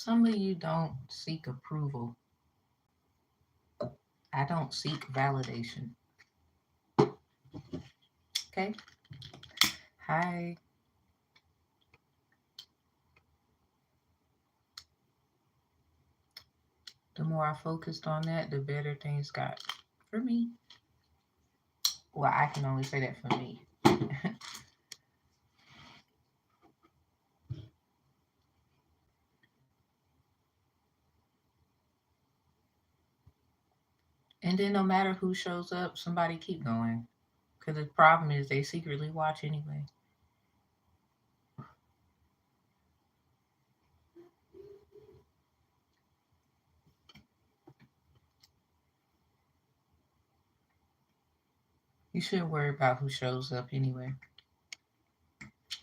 Some of you don't seek approval. I don't seek validation. Okay? Hi. The more I focused on that, the better things got for me. Well, I can only say that for me. And then no matter who shows up, somebody keep going. Because the problem is they secretly watch anyway. You shouldn't worry about who shows up anyway.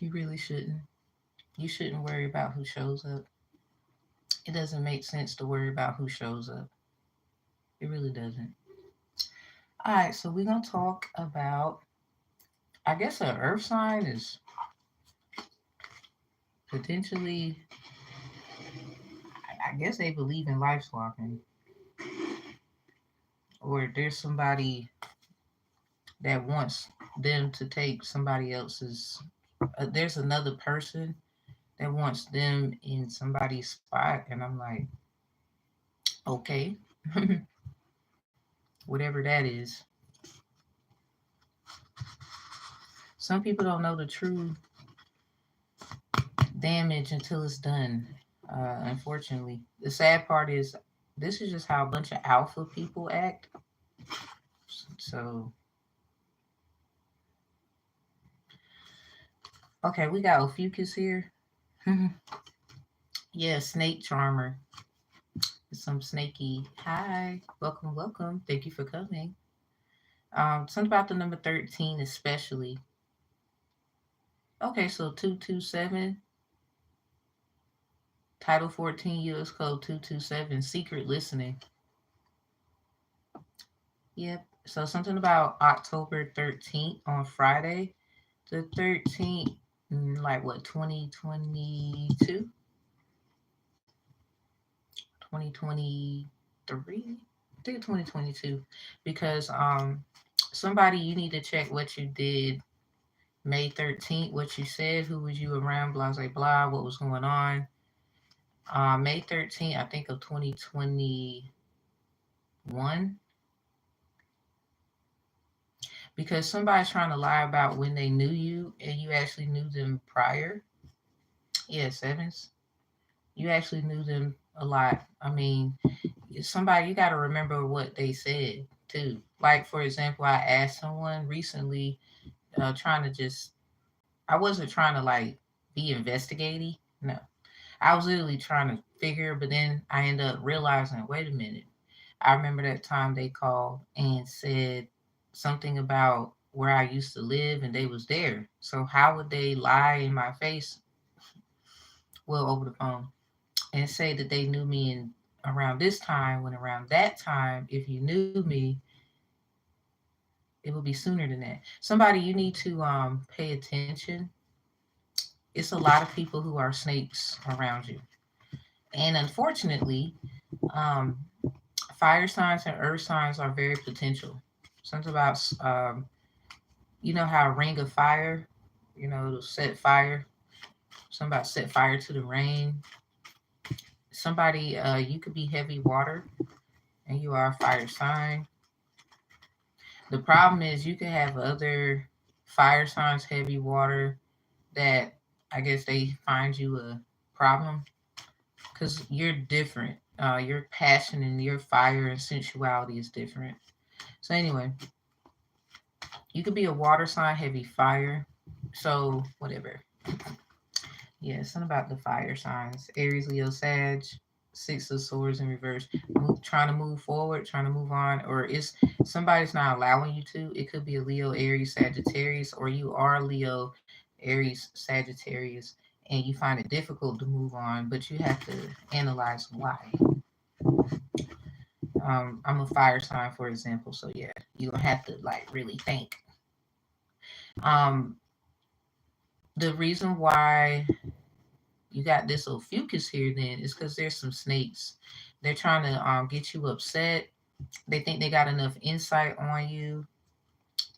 You really shouldn't. You shouldn't worry about who shows up. It doesn't make sense to worry about who shows up. It really doesn't. All right, so we're going to talk about, I guess, an earth sign is potentially, I guess they believe in life swapping. Or there's somebody that wants them to take somebody else's, there's another person that wants them in somebody's spot. And I'm like, okay, whatever that is. Some people don't know the true damage until it's done. Unfortunately, the sad part is this is just how a bunch of alpha people act. So, okay, we got Ophiuchus here. Yeah, snake charmer. Some snaky. Hi, welcome, welcome. Thank you for coming. Something about the number 13, especially. Okay, so 227. Title 14, U.S. Code 227, secret listening. Yep. So something about October 13th on Friday. The 13th, like what, 2022? 2023? I think 2022. Because somebody, you need to check what you did May 13th, what you said, who was you around, blah, blah, blah, what was going on. May 13th, I think of 2021. Because somebody's trying to lie about when they knew you and you actually knew them prior. Yeah, sevens. You actually knew them a lot. I mean, somebody, you got to remember what they said too. Like, for example, I asked someone recently, trying to just, I wasn't trying to like be investigating. No, I was literally trying to figure, but then I ended up realizing, wait a minute. I remember that time they called and said something about where I used to live and they was there. So how would they lie in my face, well, over the phone, and say that they knew me in around this time when around that time, if you knew me, it would be sooner than that. Somebody, you need to pay attention. It's a lot of people who are snakes around you. And unfortunately, um, fire signs and earth signs are very potential. Something about, you know how a ring of fire, it'll set fire. Something about set fire to the rain. Somebody, you could be heavy water and you are a fire sign. The problem is you could have other fire signs, heavy water, that I guess they find you a problem because you're different. Your passion and your fire and sensuality is different. So anyway, you could be a water sign, heavy fire. So whatever. Yeah, something about the fire signs. Aries, Leo, Sag, Six of Swords in reverse. Trying to move forward, trying to move on, or it's somebody's not allowing you to. It could be a Leo, Aries, Sagittarius, or you are Leo, Aries, Sagittarius, and you find it difficult to move on, but you have to analyze why. I'm a fire sign, for example, so yeah, you don't have to like really think. Um, the reason why you got this Ophiuchus here then is because there's some snakes. They're trying to get you upset. They think they got enough insight on you.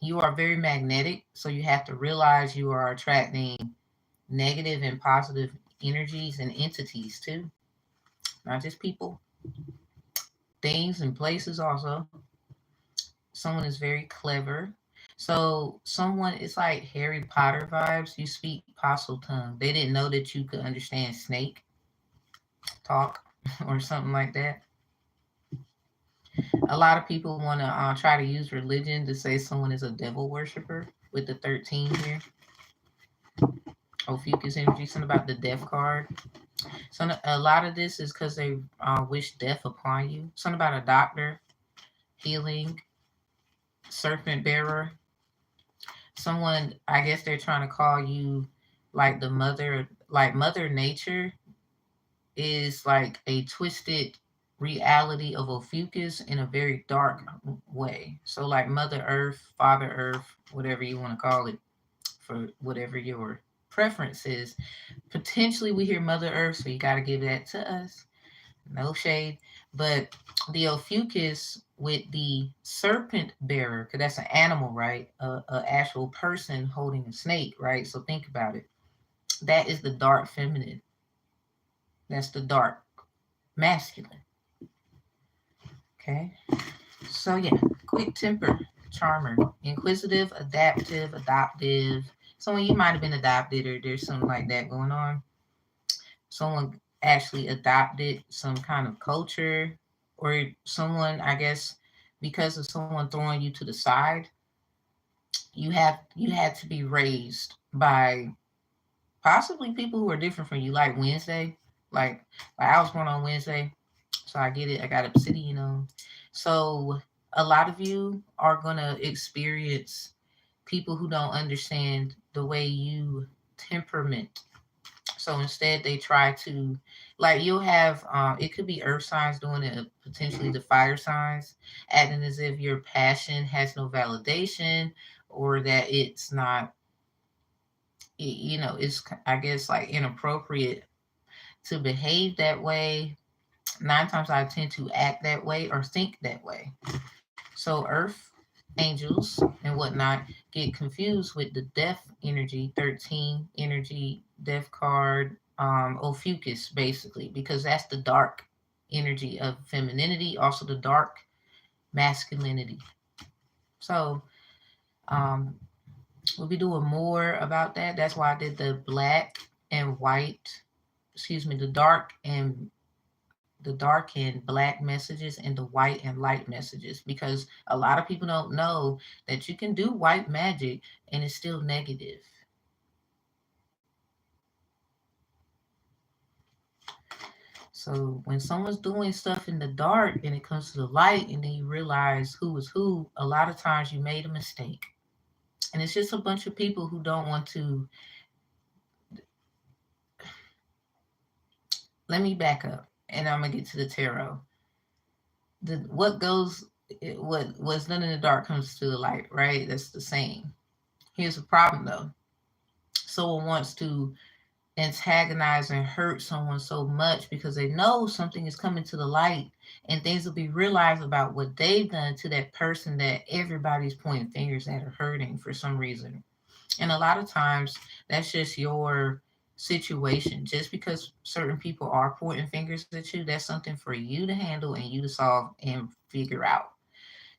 You are very magnetic, so you have to realize you are attracting negative and positive energies and entities too, not just people, things and places also. Someone is very clever. So someone, it's like Harry Potter vibes. You speak possible tongue. They didn't know that you could understand snake talk or something like that. A lot of people want to try to use religion to say someone is a devil worshiper with the 13 here. Ophiuchus energy, something about the death card. So a lot of this is because they wish death upon you. Something about a doctor, healing, serpent bearer. Someone, I guess they're trying to call you like the mother, like Mother Nature is like a twisted reality of Ophiuchus in a very dark way. So like Mother Earth, Father Earth, whatever you want to call it, for whatever your preference is. Potentially we hear Mother Earth, so you got to give that to us. No shade. But the Ophiuchus with the serpent bearer, because that's an animal, right? A actual person holding a snake, right? So think about it. That is the dark feminine. That's the dark masculine. Okay. So yeah, quick temper, charmer, inquisitive, adoptive. Someone you might have been adopted or there's something like that going on. Someone actually adopted some kind of culture, or someone, I guess, because of someone throwing you to the side, you had to be raised by possibly people who are different from you, like Wednesday. Like I was born on Wednesday, so I get it. I got obsidian on. So a lot of you are gonna experience people who don't understand the way you temperament. So instead, they try to, like, you'll have, it could be earth signs doing it, potentially the fire signs, acting as if your passion has no validation or that it's not, it's, I guess, like inappropriate to behave that way. Nine times out of 10 to act that way or think that way. So earth angels and whatnot get confused with the death energy, 13 energy, death card, Ophiuchus, basically, because that's the dark energy of femininity, also the dark masculinity. So um, we'll be doing more about that. That's why I did the black and white, excuse me, the dark and black messages and the white and light messages, because a lot of people don't know that you can do white magic and it's still negative. So when someone's doing stuff in the dark and it comes to the light and then you realize who is who, a lot of times you made a mistake. And it's just a bunch of people who don't want to. Let me back up, and I'm gonna get to the tarot. What goes, what's done in the dark comes to the light, right? That's the saying. Here's the problem though. Someone wants to antagonize and hurt someone so much because they know something is coming to the light and things will be realized about what they've done to that person that everybody's pointing fingers at or hurting for some reason. And a lot of times that's just your situation. Just because certain people are pointing fingers at you, that's something for you to handle and you to solve and figure out.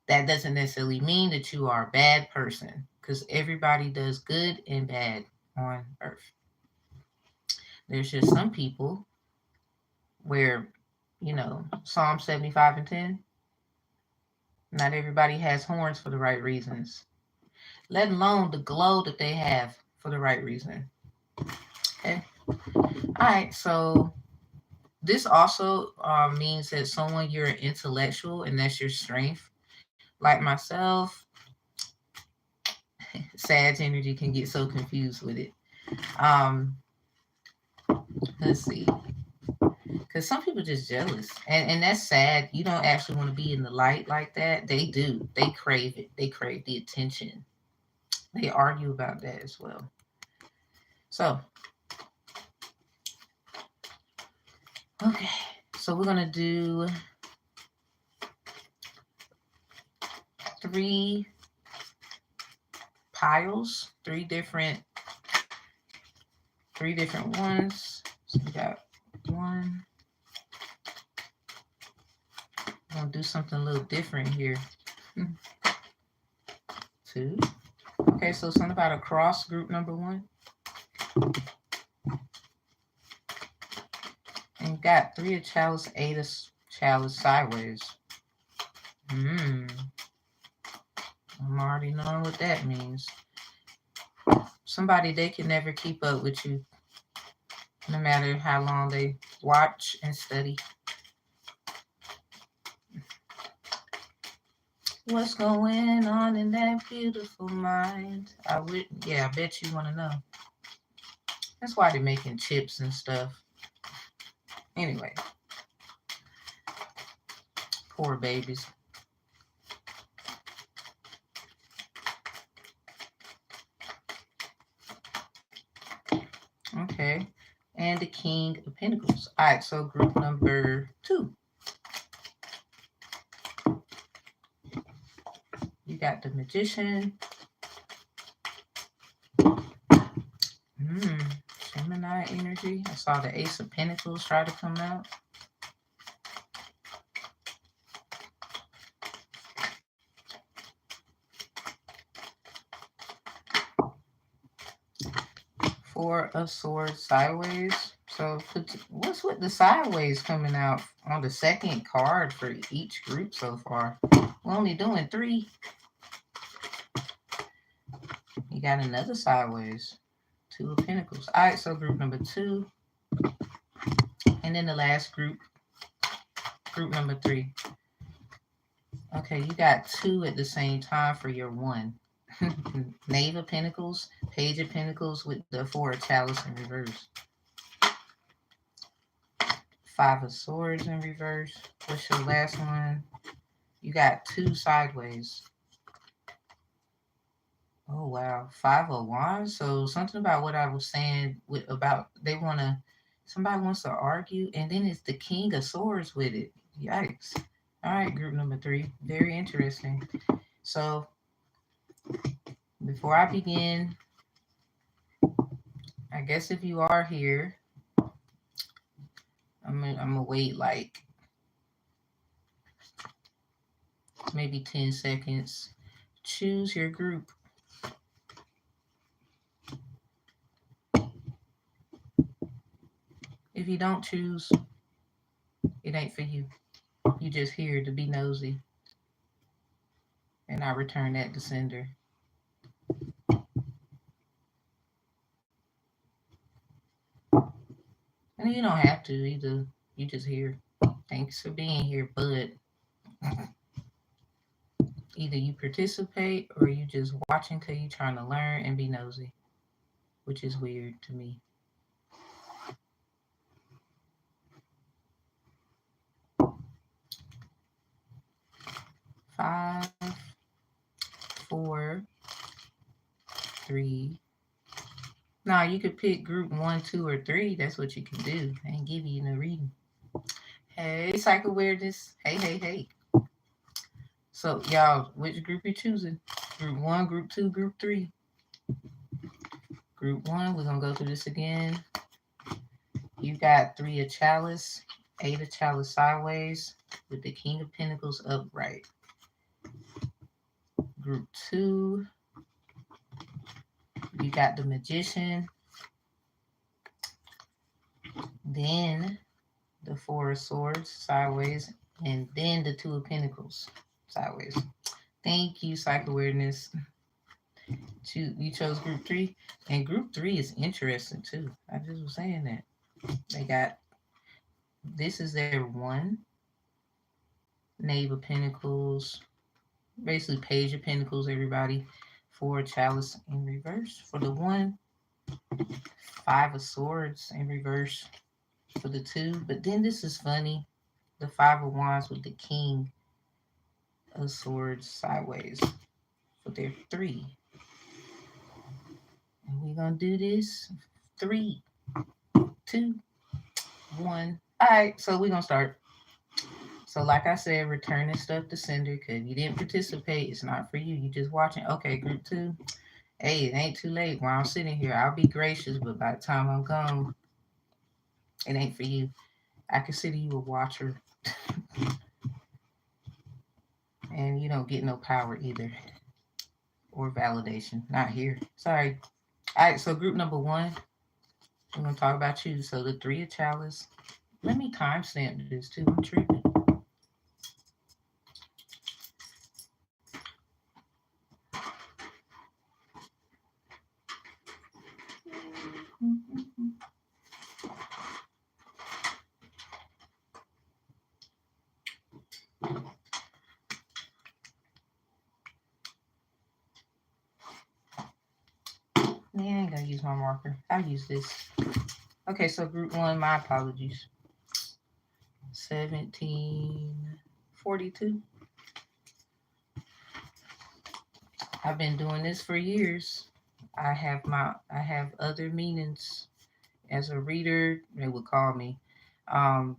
That doesn't necessarily mean that you are a bad person because everybody does good and bad on earth. There's just some people where, Psalm 75 and 10, not everybody has horns for the right reasons, let alone the glow that they have for the right reason. Okay. All right. So this also means that someone you're an intellectual and that's your strength. Like myself, Sag energy can get so confused with it. Um, let's see. Because some people just jealous. And that's sad. You don't actually want to be in the light like that. They do. They crave it. They crave the attention. They argue about that as well. So, okay. So we're going to do 3 piles, 3 different ones. So we got 1. I'm going to do something a little different here. 2. Okay, so something about a cross, group number 1. And got 3 of chalice, 8 of chalice sideways. I'm already knowing what that means. Somebody, they can never keep up with you, no matter how long they watch and study. What's going on in that beautiful mind? I bet you want to know. That's why they're making chips and stuff. Anyway, poor babies. Okay, and the King of Pentacles. All right, so group number 2. You got the Magician. Gemini energy. I saw the Ace of Pentacles try to come out. Four of Swords sideways. So what's with the sideways coming out on the second card for each group so far? We're only doing 3. You got another sideways. 2 of Pentacles. All right, so group number 2. And then the last group number 3. Okay, you got 2 at the same time for your 1. Knave of Pentacles, Page of Pentacles with the 4 of Chalice in reverse. 5 of Swords in reverse. What's your last one? You got 2 sideways. Oh, wow. 5 of Wands. So something about what I was saying about somebody wants to argue, and then it's the King of Swords with it. Yikes. All right, group number 3. Very interesting. So before I begin, I guess if you are here, I'm gonna wait like maybe 10 seconds. Choose your group. If you don't choose, it ain't for you. You just here to be nosy. And I return that to sender. And you don't have to either. You just here. Thanks for being here, bud. Either you participate or you just watching because you're trying to learn and be nosy, which is weird to me. 5, 4, 3. Now you could pick group 1, 2, or 3. That's what you can do. I ain't give you no reading. Hey, psych awareness. Hey, hey, hey. So y'all, which group you choosing? Group 1, group 2, group 3. Group 1, we're gonna go through this again. You got 3 of chalice, 8 of chalice sideways, with the king of pentacles upright. Group 2, you got the magician, then the 4 of swords sideways, and then the 2 of pentacles sideways. Thank you, psych awareness. You chose group 3, and group 3 is interesting too. I just was saying that they got, this is their 1 knave of pentacles, basically page of pentacles, everybody. 4 chalice in reverse for the 1, 5 of swords in reverse for the 2. But then this is funny, the 5 of wands with the king of swords sideways for their 3. And we're gonna do this 3, 2, 1. All right, so we're gonna start. So like I said, returning stuff to sender, because if you didn't participate, it's not for you. You just watching. Okay, group 2. Hey, it ain't too late. While I'm sitting here, I'll be gracious, but by the time I'm gone, it ain't for you. I consider you a watcher, and you don't get no power either, or validation. Not here. Sorry. All right, so group number 1, we're gonna talk about you. So the 3 of chalice. Let me timestamp this too. I'm tripping. Yeah, I ain't gonna use my marker. I'll use this. Okay, so group 1, my apologies. 1742. I've been doing this for years. I have other meanings. As a reader, they would call me. Um,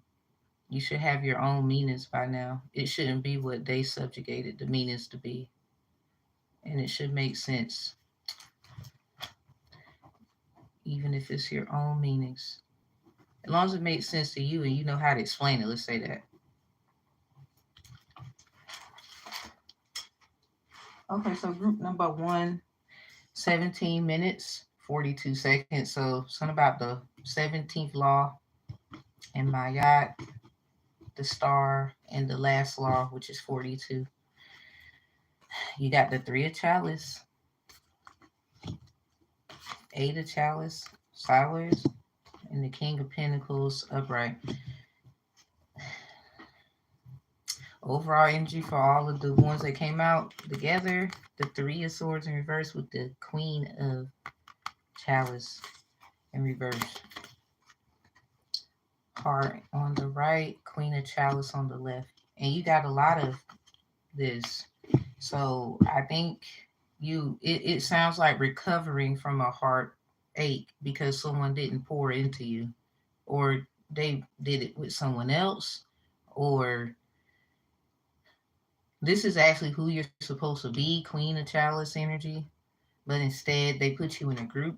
you should have your own meanings by now. It shouldn't be what they subjugated the meanings to be. And it should make sense, even if it's your own meanings. As long as it makes sense to you and you know how to explain it, let's say that. Okay, so group number 1, 17 minutes, 42 seconds. So something about the 17th law and Mayat, the star, and the last law, which is 42. You got the 3 of chalice, 8 of chalice sideways, and the king of pentacles upright. Overall energy for all of the ones that came out together, the 3 of swords in reverse with the queen of chalice in reverse. Heart on the right, queen of chalice on the left. And you got a lot of this. So I think it sounds like recovering from a heartache because someone didn't pour into you, or they did it with someone else, or this is actually who you're supposed to be, queen of chalice energy, but instead they put you in a group.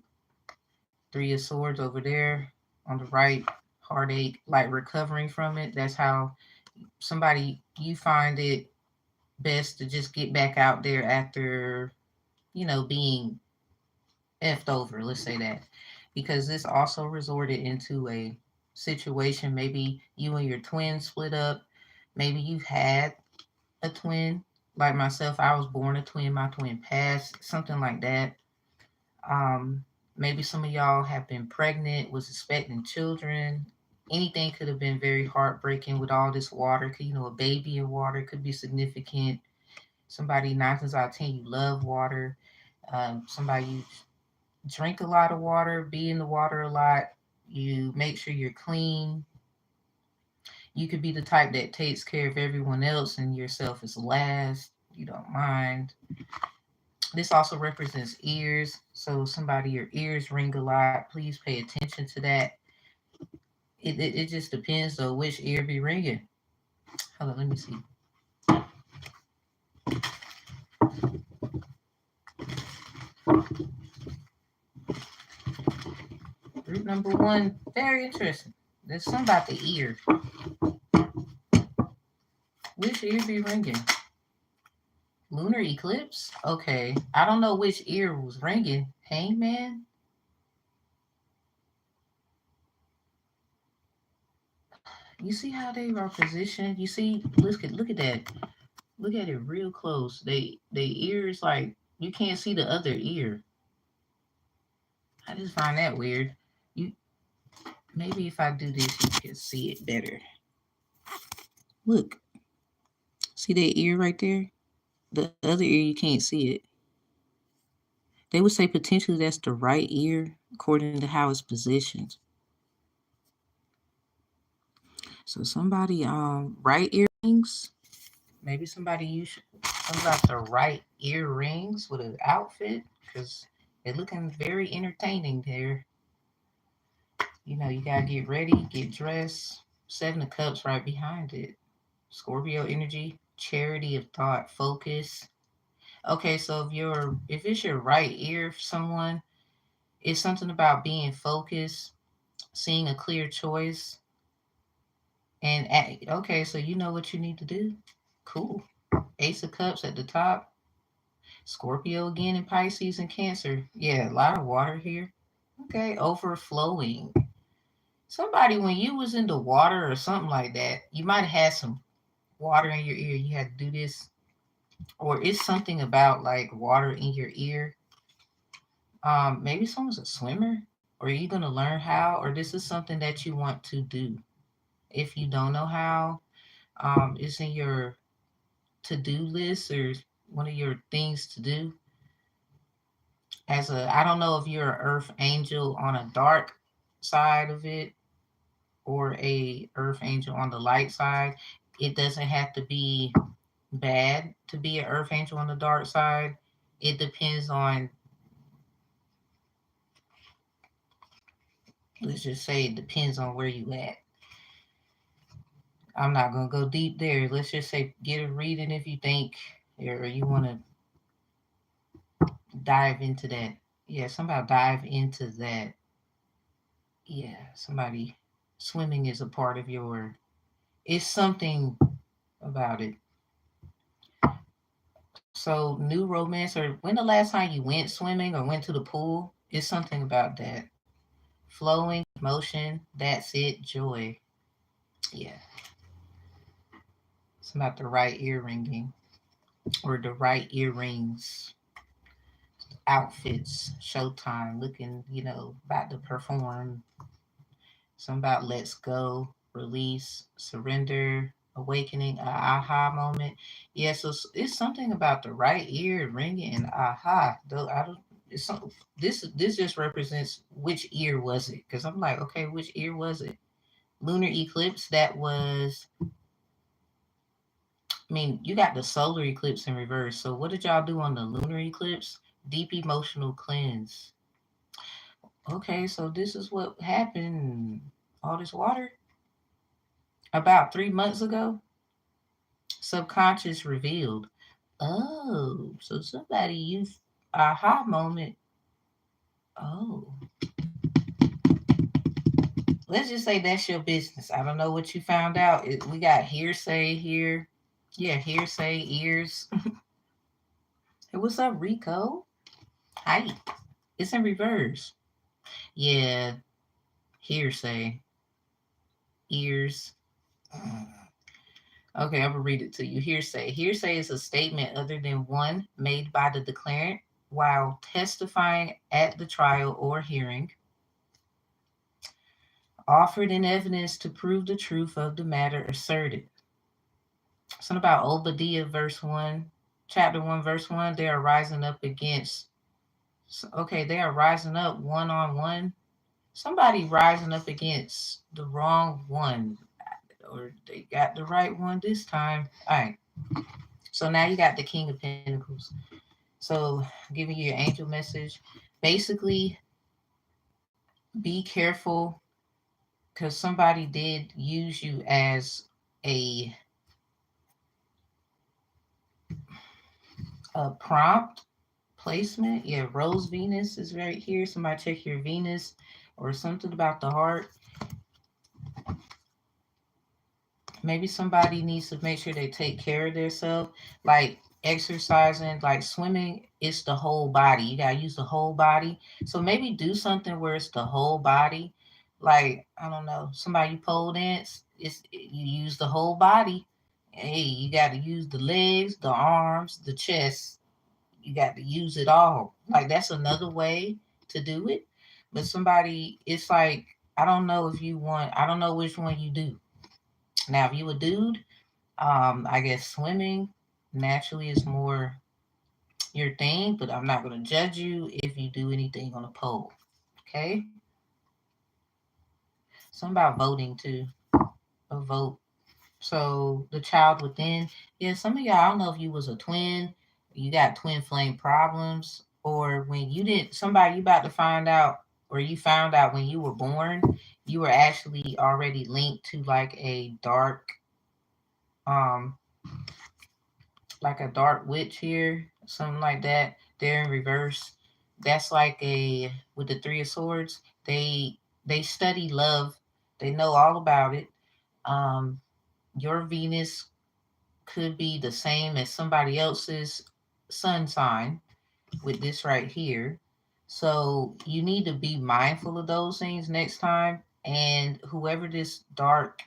3 of swords over there on the right, heartache, like recovering from it. That's how somebody, you find it best to just get back out there after, being effed over, let's say that. Because this also resorted into a situation, maybe you and your twin split up, maybe you've had a twin. Like myself, I was born a twin, my twin passed, something like that. Um, Maybe some of y'all have been pregnant, was expecting children. Anything could have been very heartbreaking with all this water. A baby in water could be significant. Somebody 9 times out of 10, you love water. Somebody you drink a lot of water, be in the water a lot. You make sure you're clean. You could be the type that takes care of everyone else and yourself is last. You don't mind. This also represents ears. So somebody your ears ring a lot. Please pay attention to that. It just depends though which ear be ringing. Hold on, let me see. Group number one, very interesting. There's something about the ear. Which ear be ringing? Lunar eclipse? Okay. I don't know which ear was ringing. Hangman? You see how they are positioned? You see, look at that. Look at it real close. They ears like you can't see the other ear. I just find that weird. You maybe if I do this you can see it better. Look. See that ear right there? The other ear you can't see it. They would say potentially that's the right ear according to how it's positioned. So somebody right earrings. Maybe somebody you should something about the right earrings with an outfit because they're looking very entertaining there. You know, you gotta get ready, get dressed. 7 of Cups right behind it. Scorpio energy, charity of thought, focus. Okay, so if it's your right ear for someone, it's something about being focused, seeing a clear choice, and okay, so you know what you need to do. Cool. Ace of Cups at the top. Scorpio again in Pisces and Cancer. Yeah, a lot of water here. Okay, overflowing. Somebody when you was in the water or something like that, you might have had some water in your ear. You had to do this, or it's something about like water in your ear. Maybe someone's a swimmer, or you're gonna learn how, or this is something that you want to do. If you don't know how, it's in your to-do list or one of your things to do. I don't know if you're an earth angel on a dark side of it or a earth angel on the light side. It doesn't have to be bad to be an earth angel on the dark side. It depends on, let's just say it depends on where you at. I'm not gonna go deep there. Let's just say get a reading if you think or you want to dive into that. Yeah, somehow dive into that. Yeah, somebody swimming is a part of your. It's something about it. So new romance, or when the last time you went swimming or went to the pool? It's something about that. Flowing, motion, that's it, joy. Yeah, it's about the right ear ringing or the right earrings, outfits, showtime, looking, about to perform. Something about let's go, release, surrender, awakening, a aha moment. Yeah, so it's something about the right ear ringing and aha. Though I don't. It's some, this just represents which ear was it? Because I'm like, okay, which ear was it? Lunar eclipse. That was. I mean, you got the solar eclipse in reverse. So what did y'all do on the lunar eclipse? Deep emotional cleanse. Okay, so this is what happened. All this water about 3 months ago. Subconscious revealed. Oh, so somebody used aha moment. Oh, let's just say that's your business. I don't know what you found out. We got hearsay here. Yeah, hearsay, ears. Hey, what's up, Rico? Hi. It's in reverse. Yeah, hearsay, ears. Okay, I'm gonna read it to you. Hearsay. Hearsay is a statement other than one made by the declarant while testifying at the trial or hearing, offered in evidence to prove the truth of the matter asserted. Something about Obadiah verse 1. chapter 1, verse 1, they are rising up against, okay, they are rising up one on one. Somebody rising up against the wrong one, or they got the right one this time. All right. So now you got the King of Pentacles. So giving you your angel message. Basically, be careful because somebody did use you as a a prompt placement. Yeah, Rose Venus is right here. Somebody check your Venus or something about the heart. Maybe somebody needs to make sure they take care of themselves, like exercising, like swimming. It's the whole body. You gotta use the whole body. So maybe do something where it's the whole body. Like, I don't know, somebody pole dance. It's you use the whole body. Hey, you got to use the legs, the arms, the chest. You got to use it all. Like that's another way to do it. But somebody, it's like, I don't know if you want. I don't know which one you do. Now, if you a dude, I guess swimming naturally is more your thing, but I'm not going to judge you if you do anything on a pole. Okay? Something about voting too. A vote. So the child within, yeah, some of y'all, I don't know if you was a twin, you got twin flame problems, or when you didn't, somebody you about to find out, or you found out when you were born, you were actually already linked to um, like a dark witch here, something like that. They're in reverse. That's like a with the three of swords. They study love. They know all about it. Um, your Venus could be the same as somebody else's sun sign with this right here. So you need to be mindful of those things next time. And whoever this dark,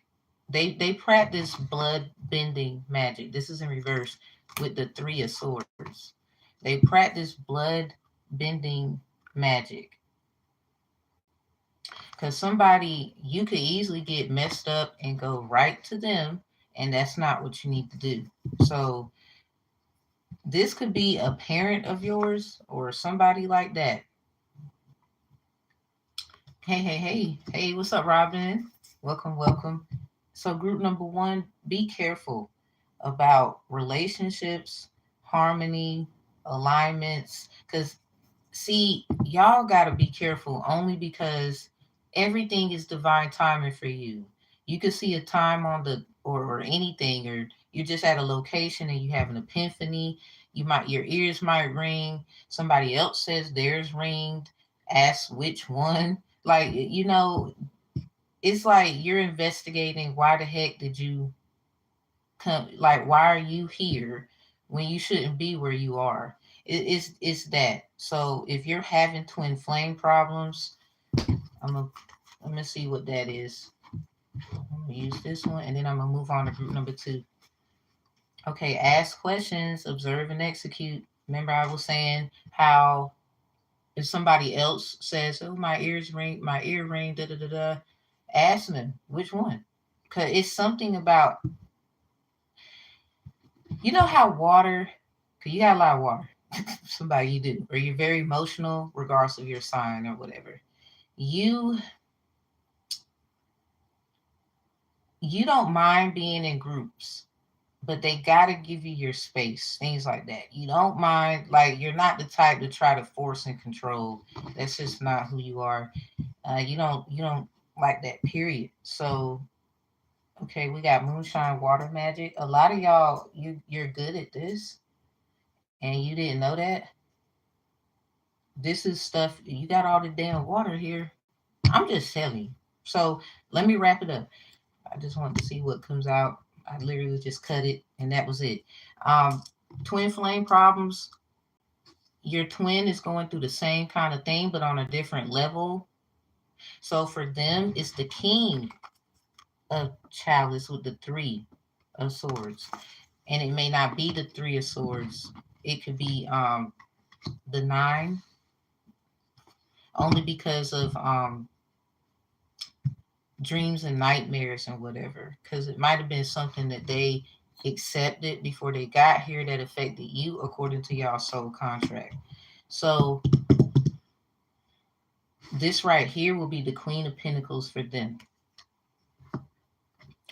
they practice blood bending magic. This is in reverse with the three of swords. They practice blood bending magic. Because somebody, you could easily get messed up and go right to them, and that's not what you need to do. So this could be a parent of yours or somebody like that. Hey, hey, hey, hey, what's up, Robin? Welcome, welcome. So, group number one, be careful about relationships, harmony, alignments. Because, see, y'all got to be careful only because everything is divine timing for you. You could see a time on or anything, or you're just at a location and you have an epiphany. Your ears might ring. Somebody else says theirs ringed. Ask which one. Like, it's like you're investigating why the heck did you come, like why are you here when you shouldn't be where you are. It's that. So if you're having twin flame problems, I'm gonna let me see what that is. I'm gonna use this one and then I'm gonna move on to group number two. Okay, ask questions, observe and execute. Remember I was saying how if somebody else says, "Oh, my ear ring, da da da da," ask them which one, because it's something about how water. Because you got a lot of water. Somebody you do, or you're very emotional, regardless of your sign or whatever. You you don't mind being in groups, but they gotta give you your space, things like that. You don't mind, like you're not the type to try to force and control. That's just not who you are. You don't like that, period. So okay, we got moonshine water magic. A lot of y'all, you're good at this, and you didn't know that. This is stuff you got all the damn water here. I'm just telling you. So let me wrap it up. I just wanted to see what comes out. I literally just cut it, and that was it. Um, Twin flame problems. Your twin is going through the same kind of thing, but on a different level. So for them, it's the king of chalice with the three of swords, and it may not be the three of swords. It could be the nine, only because of dreams and nightmares and whatever. Because it might have been something that they accepted before they got here that affected you according to y'all soul contract. So this right here will be the Queen of Pentacles for them,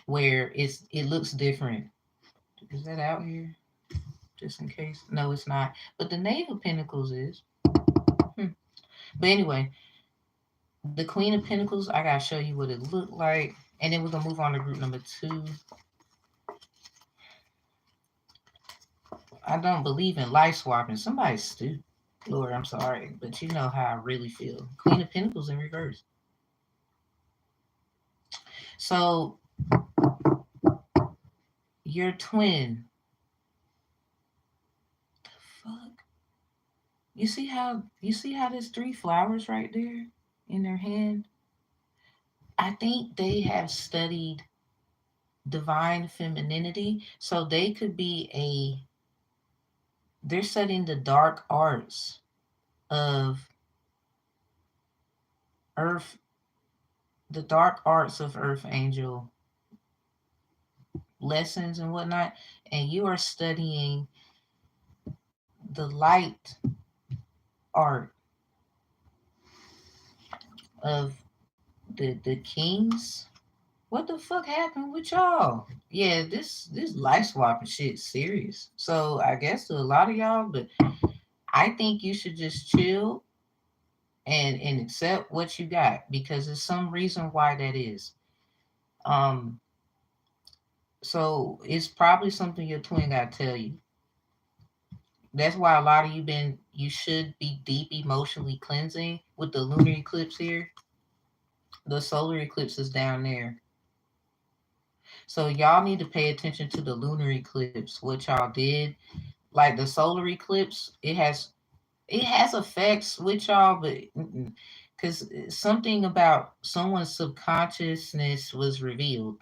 where it looks different. Is that out here? Just in case. No, it's not. But the Knave of Pentacles is. But anyway, the Queen of Pentacles, I gotta show you what it looked like. And then we're gonna move on to group number 2. I don't believe in life swapping. Somebody's stupid. Lord, I'm sorry. But you know how I really feel. Queen of Pentacles in reverse. So your twin. The fuck? You see how there's 3 flowers right there in their hand? I think they have studied divine femininity. So they could be they're studying the dark arts of earth, the dark arts of earth angel lessons and whatnot. And you are studying the light art of the kings. What the fuck happened with y'all? Yeah, this life swapping shit serious. So I guess to a lot of y'all, but I think you should just chill and accept what you got because there's some reason why that is. Um, so it's probably something your twin got to tell you. That's why a lot of you should be deep emotionally cleansing with the lunar eclipse here. The solar eclipse is down there. So y'all need to pay attention to the lunar eclipse, what y'all did. Like the solar eclipse, it has effects with y'all, but because something about someone's subconsciousness was revealed.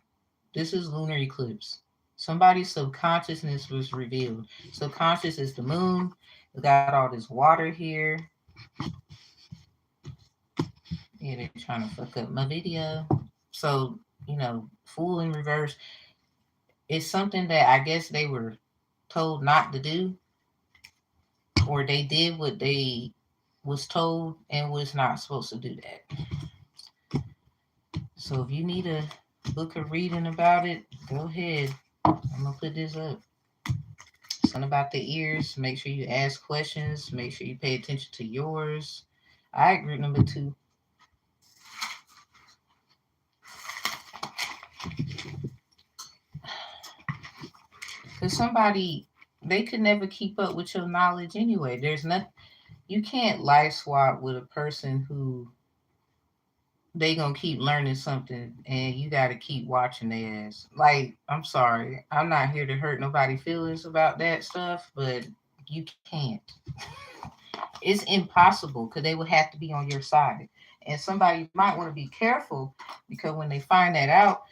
This is lunar eclipse. Somebody's subconsciousness was revealed. Subconscious is the moon. We got all this water here. Yeah, they're trying to fuck up my video. So, fool in reverse. It's something that I guess they were told not to do, or they did what they was told and was not supposed to do that. So if you need a book of reading about it, go ahead. I'm gonna put this up. Something about the ears. Make sure you ask questions. Make sure you pay attention to yours. All right, group number 2. Because they could never keep up with your knowledge anyway. There's nothing, you can't life swap with a person who they gonna keep learning something and you gotta keep watching their ass. Like, I'm sorry. I'm not here to hurt nobody's feelings about that stuff, but you can't. It's impossible because they would have to be on your side. And somebody might want to be careful because when they find that out,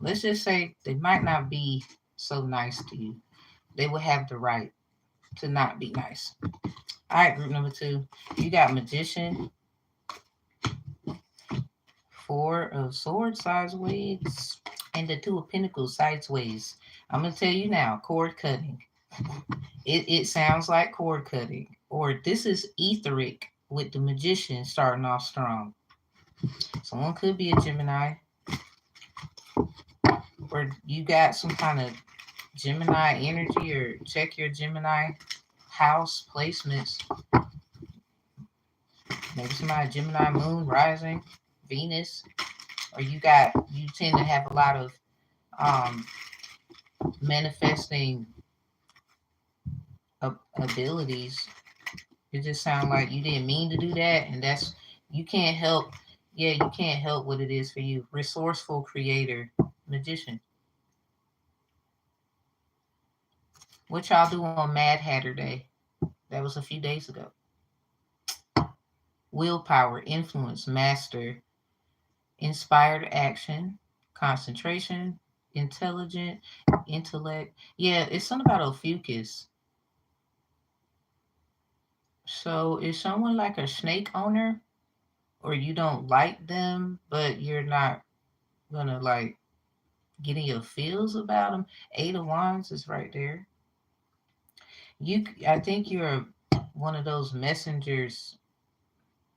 let's just say they might not be so nice to you. They will have the right to not be nice. All right, group number 2. You got Magician, 4 of Swords sideways, and the 2 of Pentacles sideways. I'm going to tell you now, cord cutting. It sounds like cord cutting. Or this is etheric with the Magician starting off strong. Someone could be a Gemini. Or you got some kind of Gemini energy, or check your Gemini house placements. Maybe somebody Gemini moon rising, Venus, or you tend to have a lot of um, manifesting abilities. It just sounds like you didn't mean to do that, and that's you can't help. Yeah, you can't help what it is for you. Resourceful creator, magician. What y'all do on Mad Hatter Day? That was a few days ago. Willpower, influence, master, inspired action, concentration, intelligent, intellect. Yeah, it's something about Ophiuchus. So is someone like a snake owner, or you don't like them, but you're not gonna like getting your feels about them. Eight of Wands is right there. I think you're one of those messengers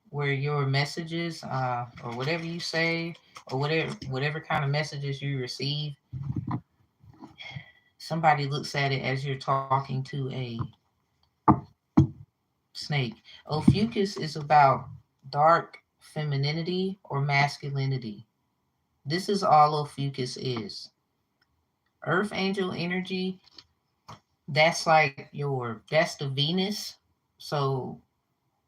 where your messages, or whatever you say, or whatever kind of messages you receive, somebody looks at it as you're talking to a snake. Ophiuchus is about dark femininity or masculinity. This is all Ophiuchus is. Earth angel energy, that's the Venus. So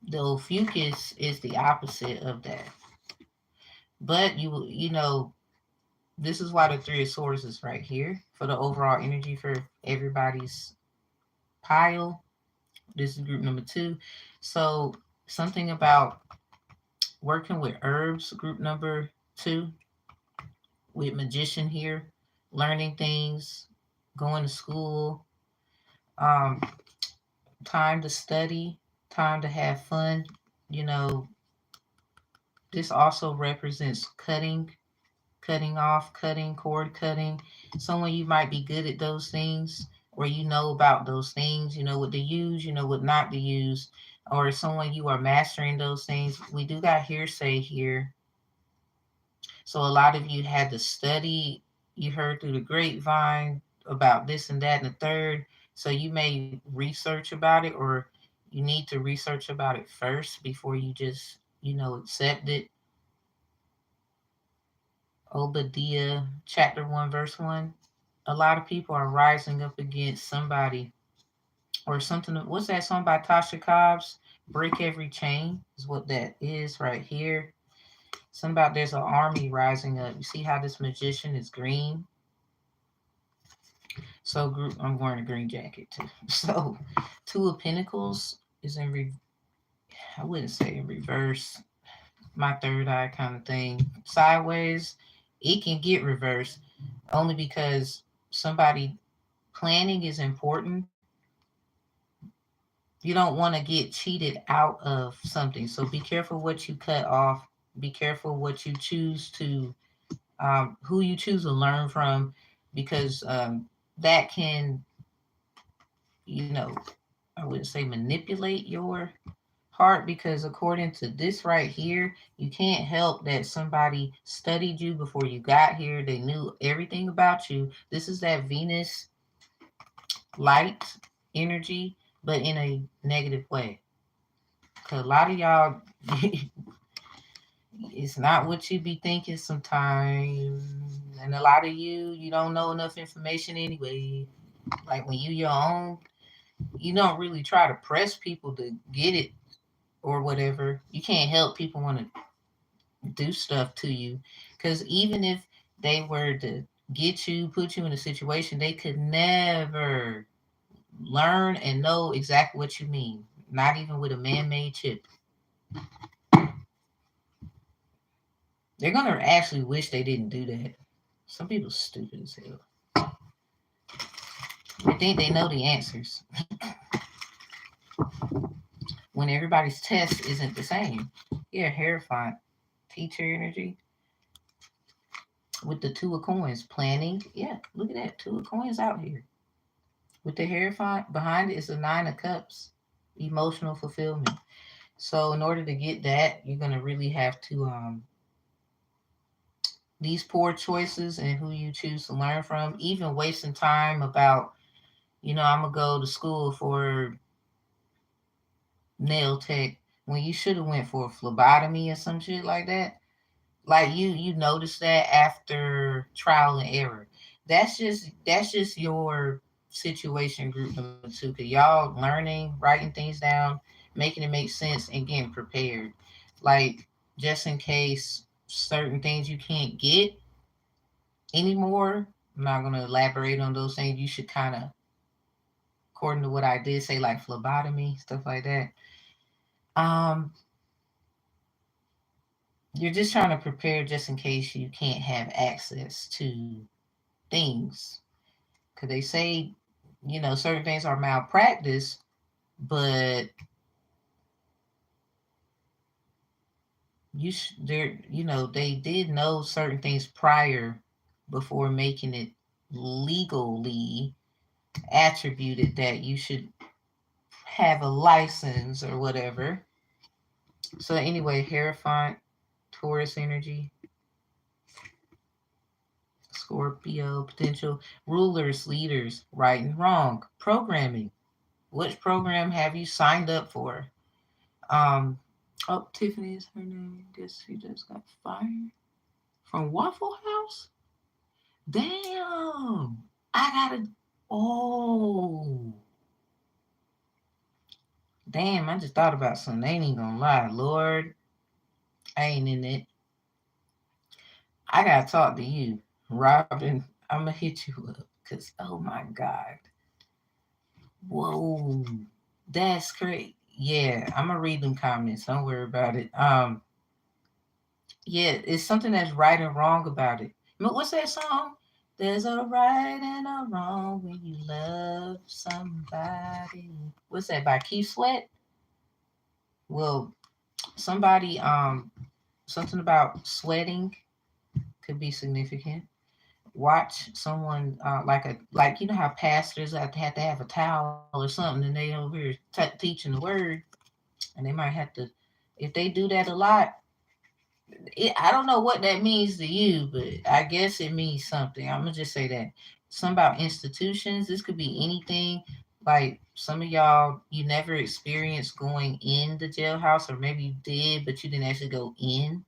the Ophiuchus is the opposite of that. But this is why the Three of Swords is right here for the overall energy for everybody's pile. This is group number 2. So something about working with herbs, group number 2, with magician here, learning things, going to school, um, time to study, time to have fun. You know, this also represents cutting off, cutting, cord cutting. Someone you might be good at those things, or you know about those things, you know what to use, you know what not to use, or someone you are mastering those things. We do got hearsay here. So a lot of you had to study, you heard through the grapevine about this and that and the third. So you may research about it, or you need to research about it first before you just, accept it. Obadiah chapter 1, verse 1. A lot of people are rising up against somebody or something. What's that song by Tasha Cobbs? Break Every Chain is what that is right here. Something about there's an army rising up. You see how this magician is green? So I'm wearing a green jacket too. So Two of Pentacles is I wouldn't say in reverse. My third eye kind of thing. Sideways, it can get reversed only because somebody planning is important. You don't want to get cheated out of something. So be careful what you cut off. Be careful what you choose to, who you choose to learn from, because that can, you know, I wouldn't say manipulate your heart, because according to this right here, you can't help that somebody studied you before you got here. They knew everything about you. This is that Venus light energy, but in a negative way. Cause a lot of y'all, it's not what you be thinking sometimes, and a lot of you don't know enough information anyway. Like when you your own, you don't really try to press people to get it or whatever. You can't help people want to do stuff to you, because even if they were to get you, put you in a situation, they could never learn and know exactly what you mean, not even with a man-made chip. They're gonna actually wish they didn't do that. Some people stupid as hell. They think they know the answers when everybody's test isn't the same. Yeah, Hierophant, teacher energy with the Two of Coins, planning. Yeah, look at that, Two of Coins out here. With the Hierophant behind it is the Nine of Cups, emotional fulfillment. So in order to get that, you're gonna really have to these poor choices and who you choose to learn from, even wasting time about, I'm gonna go to school for nail tech when you should have went for a phlebotomy or some shit like that. Like you notice that after trial and error. That's just your situation, group number 2. Cause y'all learning, writing things down, making it make sense, and getting prepared. Like, just in case certain things you can't get anymore. I'm not gonna elaborate on those things. You should kind of, according to what I did say, like phlebotomy, stuff like that. Um, you're just trying to prepare just in case you can't have access to things. Because they say, certain things are malpractice, but they did know certain things prior before making it legally attributed that you should have a license or whatever. So anyway, Hierophant, Taurus energy, Scorpio, potential rulers, leaders, right and wrong, programming. Which program have you signed up for? Um, oh, Tiffany is her name. Guess she just got fired from Waffle House. Damn, I gotta. Oh, damn! I just thought about something. I ain't even gonna lie, Lord, I ain't in it. I gotta talk to you, Robin. I'm gonna hit you up because oh my God, whoa, that's great. Yeah, I'm gonna read them comments. Don't worry about it. Yeah, it's something that's right and wrong about it. What's that song? There's a right and a wrong when you love somebody. What's that by Keith Sweat? Well, somebody something about sweating could be significant. Watch someone like you know how pastors have to have a towel or something, and they over here teaching the word, and they might have to if they do that a lot. I don't know what that means to you, but I guess it means something. I'm gonna just say that. Some about institutions. This could be anything. Like some of y'all, you never experienced going in the jailhouse, or maybe you did, but you didn't actually go in.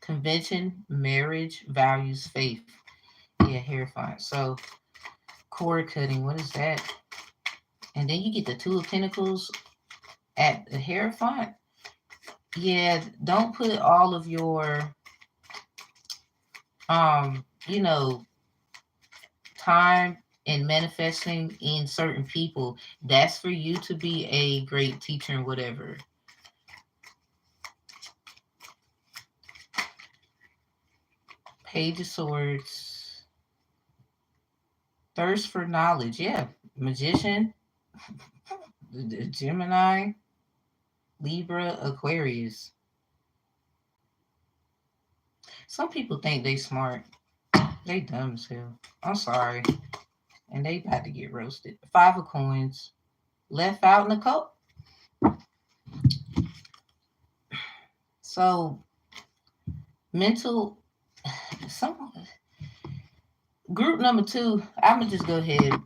Convention, marriage, values, faith. Yeah, hair fine. So cord cutting. What is that? And then you get the two of pentacles at the hair font. Yeah, don't put all of your you know time and manifesting in certain people. That's for you to be a great teacher and whatever. Page of Swords. Thirst for knowledge. Yeah. Magician. Gemini. Libra. Aquarius. Some people think they smart. They dumb as hell. I'm sorry. And they about to get roasted. Five of coins. Left out in the cup. So mental some group number two, I'm gonna just go ahead.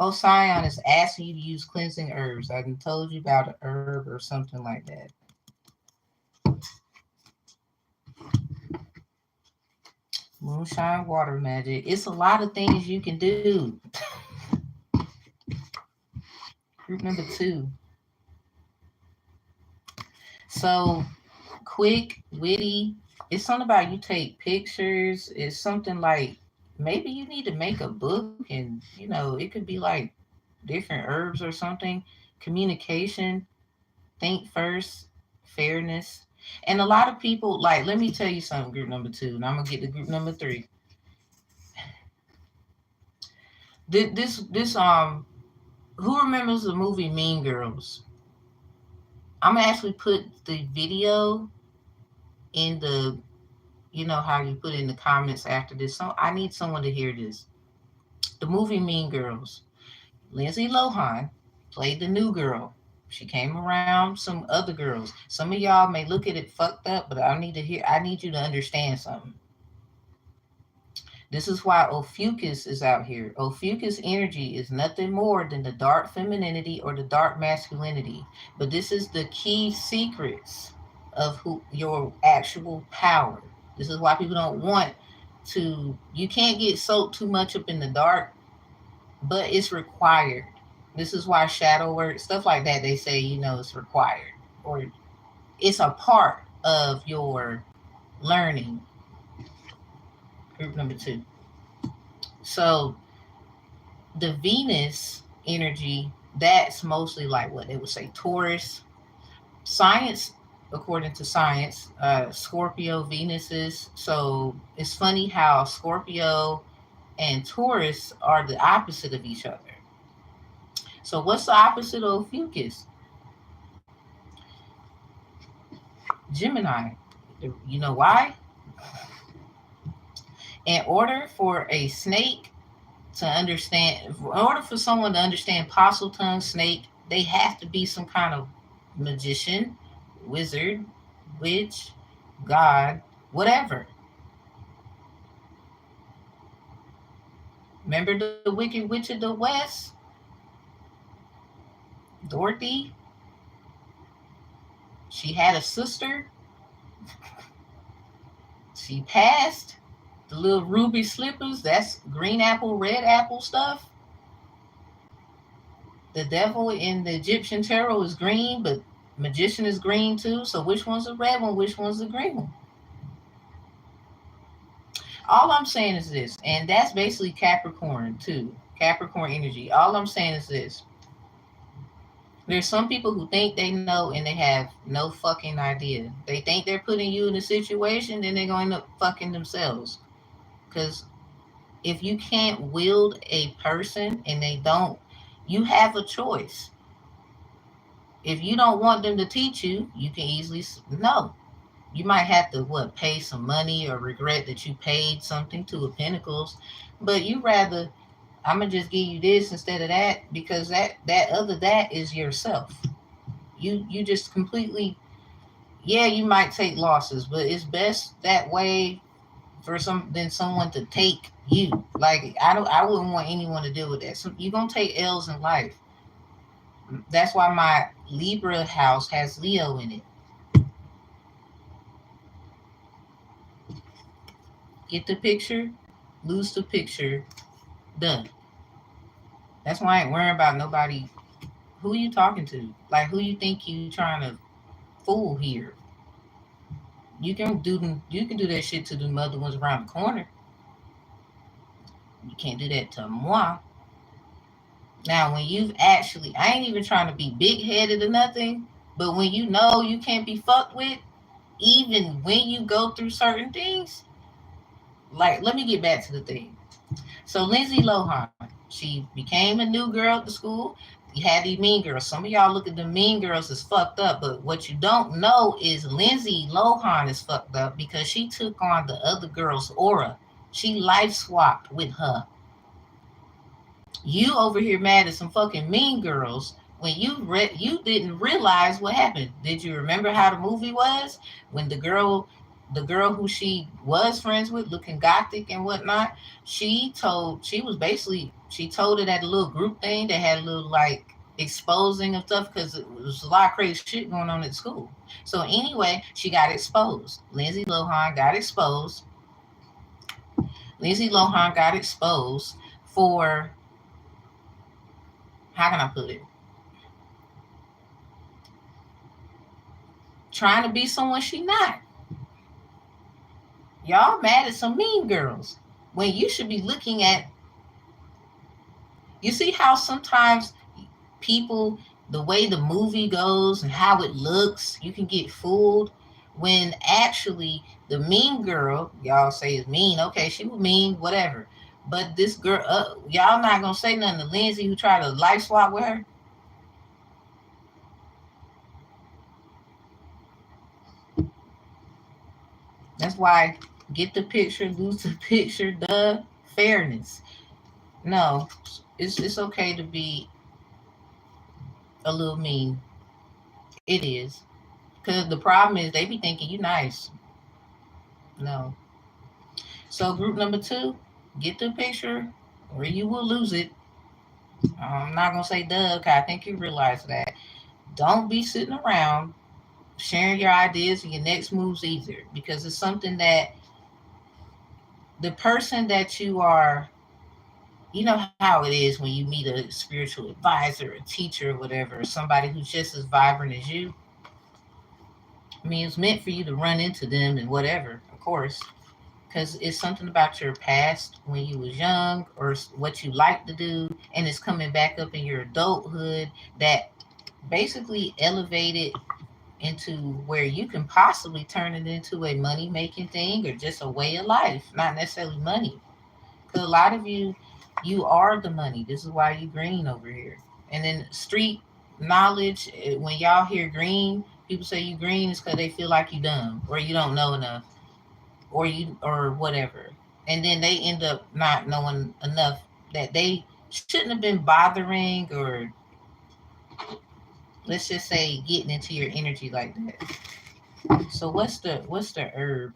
Sion is asking you to use cleansing herbs. I done told you about an herb or something like that. Moonshine water magic. It's a lot of things you can do. Group number two. So quick, witty. It's something about you take pictures. It's something like maybe you need to make a book and it could be like different herbs or something. Communication, think first, fairness. And a lot of people like let me tell you something, group number two, and I'm gonna get to group number three. This who remembers the movie Mean Girls? I'm gonna actually put the video in the how you put in the comments after this. So I need someone to hear this. The movie Mean Girls. Lindsay Lohan played the new girl. She came around some other girls. Some of y'all may look at it fucked up, but I need you to understand something. This is why Ophiuchus is out here. Ophiuchus energy is nothing more than the dark femininity or the dark masculinity. But this is the key secrets of who your actual power. This is why people don't want to. You can't get soaked too much up in the dark, but it's required. This is why shadow work, stuff like that, they say, it's required or it's a part of your learning. Group number two. So the Venus energy, that's mostly like what they would say Taurus. Science, according to science, Scorpio Venuses. So it's funny how Scorpio and Taurus are the opposite of each other. So what's the opposite of Ophiuchus? Gemini. You know why? In order for a snake to understand, in order for someone to understand parcel tongue snake, they have to be some kind of magician, wizard, witch, god, whatever. Remember the Wicked Witch of the West, Dorothy? She had a sister. She passed. The little ruby slippers, that's green apple, red apple stuff. The devil in the Egyptian tarot is green, but magician is green too. So which one's the red one? Which one's the green one? All I'm saying is this, and that's basically Capricorn too. Capricorn energy. All I'm saying is this. There's some people who think they know and they have no fucking idea. They think they're putting you in a situation, then they're going to end up fucking themselves. Because if you can't wield a person and they don't, you have a choice. If you don't want them to teach you, you can easily no. You might have to what, pay some money or regret that you paid something to a Pentacles, but you rather I'm gonna just give you this instead of that because that is yourself. You just completely, yeah, you might take losses, but it's best that way for some than someone to take you. Like I wouldn't want anyone to deal with that. So you're gonna take L's in life. That's why my Libra house has Leo in it. Get the picture, lose the picture, done. That's why I ain't worrying about nobody. Who you talking to? Like who you think you trying to fool here? You can do that shit to the other ones around the corner. You can't do that to moi. Now when you've actually, I ain't even trying to be big headed or nothing, but when you know you can't be fucked with, even when you go through certain things, like let me get back to the thing. So Lindsay Lohan, she became a new girl at the school. You had these mean girls. Some of y'all look at the mean girls as fucked up, but what you don't know is Lindsay Lohan is fucked up because she took on the other girl's aura. She life swapped with her. You over here mad at some fucking mean girls when you didn't realize what happened. Did you remember how the movie was when the girl who she was friends with, looking gothic and whatnot, she told it at a little group thing that had a little like exposing of stuff because it was a lot of crazy shit going on at school. So anyway, she got exposed. Lindsay Lohan got exposed for, how can I put it? Trying to be someone she not. Y'all mad at some mean girls when you should be looking at. You see how sometimes people, the way the movie goes and how it looks, you can get fooled when actually the mean girl, y'all say is mean. Okay, she was mean, whatever. But this girl, y'all not gonna say nothing to Lindsay who tried to life swap with her. That's why get the picture, lose the picture, the fairness. No, it's okay to be a little mean. It is. Because the problem is they be thinking you nice. No. So group number two, get the picture or you will lose it. I'm not gonna say duh, cause I think you realize that. Don't be sitting around sharing your ideas and your next moves either. Because it's something that the person that you are, you know how it is when you meet a spiritual advisor, a teacher, or whatever, or somebody who's just as vibrant as you. I mean, it's meant for you to run into them and whatever, of course, because it's something about your past when you was young or what you like to do, and it's coming back up in your adulthood that basically elevated into where you can possibly turn it into a money making thing or just a way of life, not necessarily money. Because a lot of you, you are the money. This is why you green over here. And then street knowledge, when y'all hear green, people say you green is because they feel like you dumb or you don't know enough or you or whatever. and then they end up not knowing enough that they shouldn't have been bothering, or let's just say getting into your energy like that. So what's the herb?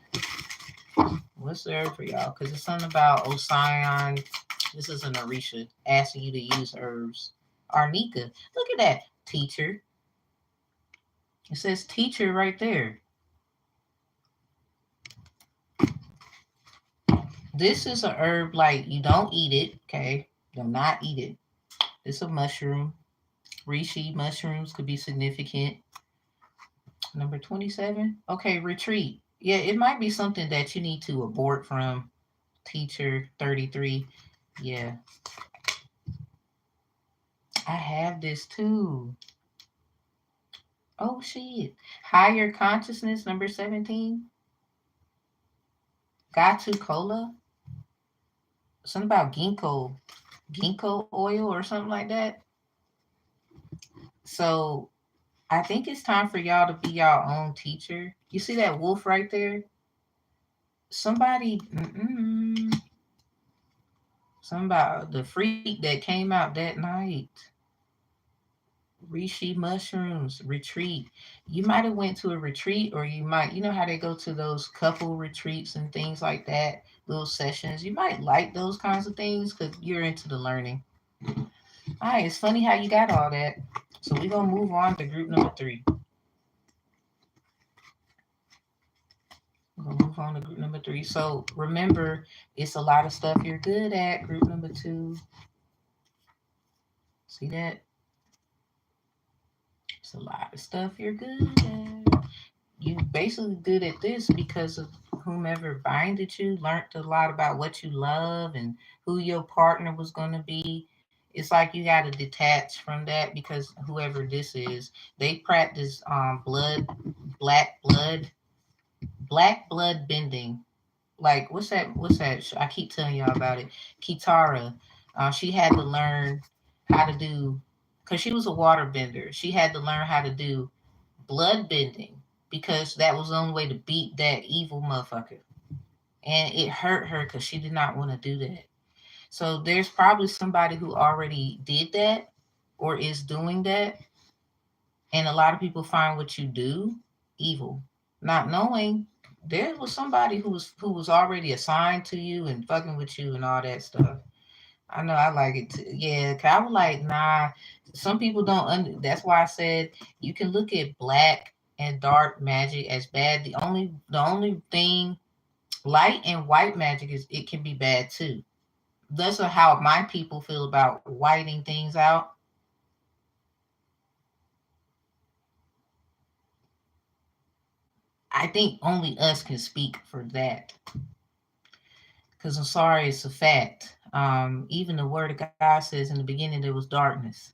What's the herb for y'all? Because it's something about Osiyon. This is an Orisha asking you to use herbs. Arnica, look at that, teacher. It says teacher right there. This is a herb, like you don't eat it, okay? Do not eat it. It's a mushroom. Reishi mushrooms could be significant. Number 27. Okay, retreat. Yeah, it might be something that you need to abort from. Teacher 33. Yeah, I have this too. Oh shit. Higher consciousness, number 17. Gatu cola. Something about ginkgo oil or something like that. So I think it's time for y'all to be your own teacher. You see that wolf right there? Somebody, something about the freak that came out that night. Reishi mushrooms retreat. You might have went to a retreat, or you might, you know how they go to those couple retreats and things like that, little sessions. You might like those kinds of things because you're into the learning. All right, it's funny how you got all that. So we're gonna move on to group number 3. We're gonna move on to group number 3. So remember, it's a lot of stuff you're good at. Group number 2. See that? It's a lot of stuff you're good at. You basically good at this because of whomever binded you, learned a lot about what you love and who your partner was going to be. It's like you got to detach from that because whoever this is, they practice black blood, black blood bending. Like what's that? What's that? I keep telling y'all about it. Kitara, she had to learn how to do, because she was a water bender. She had to learn how to do blood bending because that was the only way to beat that evil motherfucker. And it hurt her because she did not want to do that. So there's probably somebody who already did that or is doing that. And a lot of people find what you do evil, not knowing there was somebody who was already assigned to you and fucking with you and all that stuff. I know I like it too. Yeah, 'cause I was like, nah. Some people don't. That's why I said you can look at black and dark magic as bad. The only thing, light and white magic, is it can be bad too. That's how my people feel about whiting things out. I think only us can speak for that. Because I'm sorry, it's a fact. Even the word of God says in the beginning there was darkness,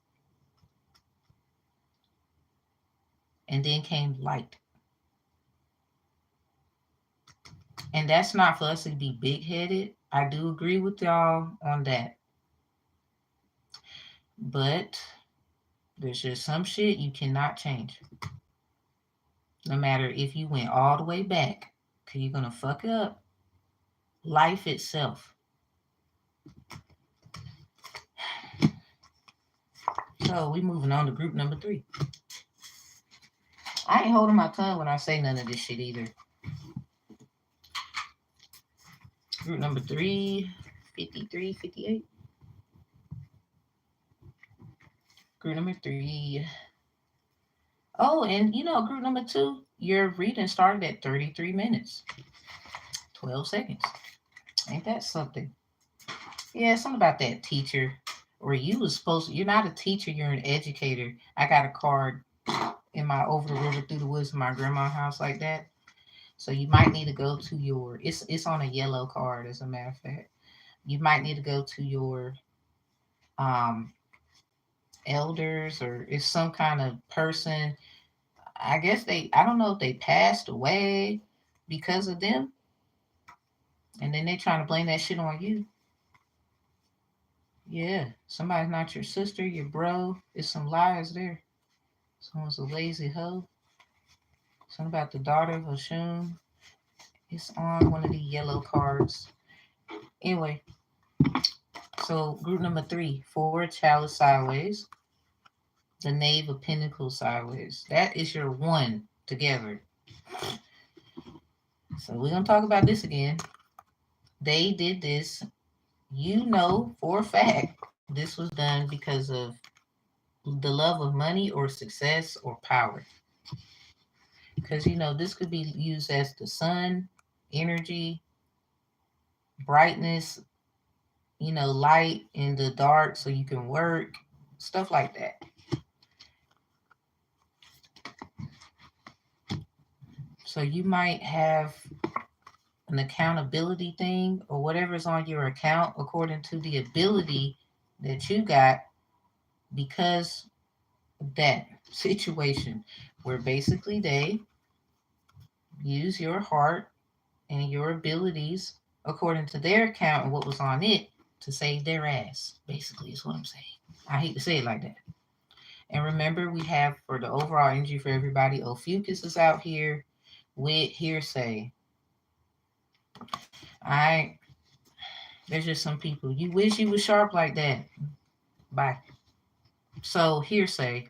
and then came light. And that's not for us to be big headed. I do agree with y'all on that. But there's just some shit you cannot change. No matter if you went all the way back, because you're going to fuck up life itself. So we moving on to group number 3. I ain't holding my tongue when I say none of this shit either. Group number 3, 53, 58. Group number 3. Oh, and group number 2, your reading started at 33 minutes, 12 seconds. Ain't that something? Yeah, something about that teacher. Or you was supposed to, you're not a teacher, you're an educator. I got a card in my over the river through the woods in my grandma's house like that. So you might need to go to your, it's on a yellow card as a matter of fact. You might need to go to your um elders, or it's some kind of person. I guess I don't know if they passed away because of them, and then they trying to blame that shit on you. Yeah, somebody's not your sister, your bro. It's some lies there. Someone's a lazy hoe. Something about the daughter of Oshun. It's on one of the yellow cards. Anyway, so group number 3, 4 chalice sideways, the knave of pentacles sideways. That is your one together. So we're going to talk about this again. They did this. You know for a fact this was done because of the love of money or success or power. Because, this could be used as the sun, energy, brightness, light in the dark so you can work, stuff like that. So you might have an accountability thing or whatever's on your account according to the ability that you got because of that situation where basically they use your heart and your abilities according to their account and what was on it to save their ass, basically, is what I'm saying. I hate to say it like that. And remember, we have for the overall energy for everybody, Ophiuchus is out here with hearsay. I There's just some people. You wish you was sharp like that. Bye. So hearsay.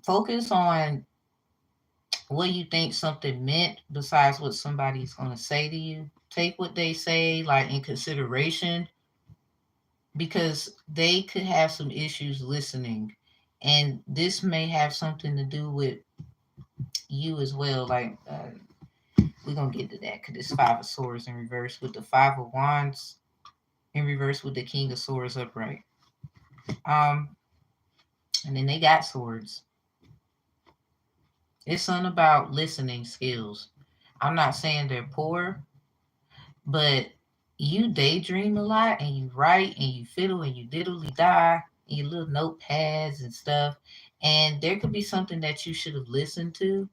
Focus on what you think something meant besides what somebody's gonna say to you. Take what they say like in consideration because they could have some issues listening. And this may have something to do with you as well. Like we're gonna get to that because it's Five of Swords in reverse with the Five of Wands in reverse with the King of Swords upright. Um, and then they got swords. It's something about listening skills. I'm not saying they're poor, but you daydream a lot and you write and you fiddle and you diddly die and your little notepads and stuff. And there could be something that you should have listened to.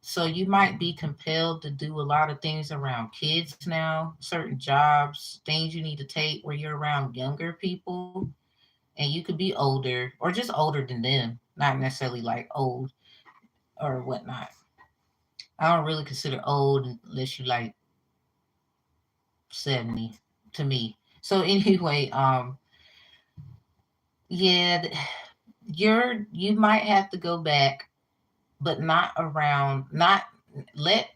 So you might be compelled to do a lot of things around kids now, certain jobs, things you need to take where you're around younger people. And you could be older or just older than them, not necessarily like old or whatnot. I don't really consider old unless you like 70 to me. So anyway, yeah, you might have to go back, but not around, not let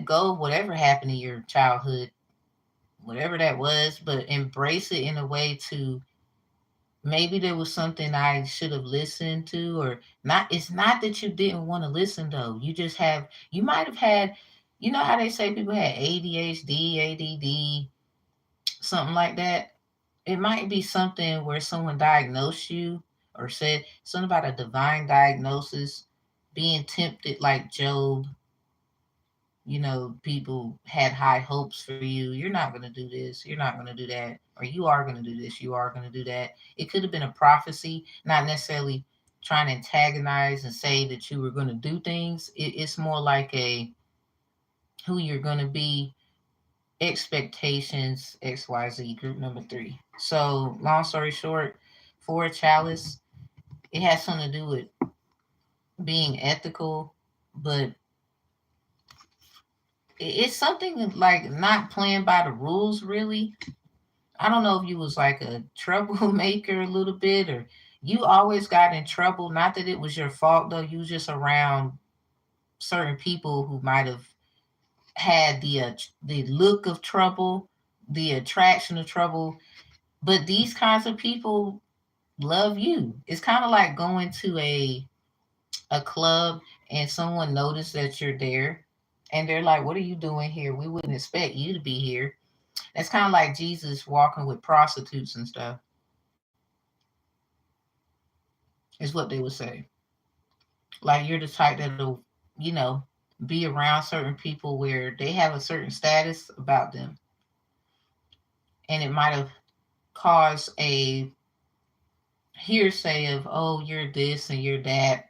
go of whatever happened in your childhood, whatever that was, but embrace it in a way to maybe there was something I should have listened to or not. It's not that you didn't want to listen though. You might have had, how they say people had ADHD, ADD, something like that. It might be something where someone diagnosed you or said something about a divine diagnosis, being tempted like Job. People had high hopes for you. You're not going to do this. You're not going to do that. Or you are going to do this. You are going to do that. It could have been a prophecy, not necessarily trying to antagonize and say that you were going to do things. It's more like who you're going to be, expectations, XYZ, group number 3. So, long story short, for a chalice, it has something to do with being ethical, but it's something like not playing by the rules, really. I don't know if you was like a troublemaker a little bit, or you always got in trouble. Not that it was your fault, though. You was just around certain people who might have had the look of trouble, the attraction of trouble. But these kinds of people love you. It's kind of like going to a club and someone noticed that you're there and they're like, "What are you doing here? We wouldn't expect you to be here." That's kind of like Jesus walking with prostitutes and stuff, is what they would say. Like you're the type that'll, you know, be around certain people where they have a certain status about them. And it might have caused a hearsay of, oh, you're this and you're that,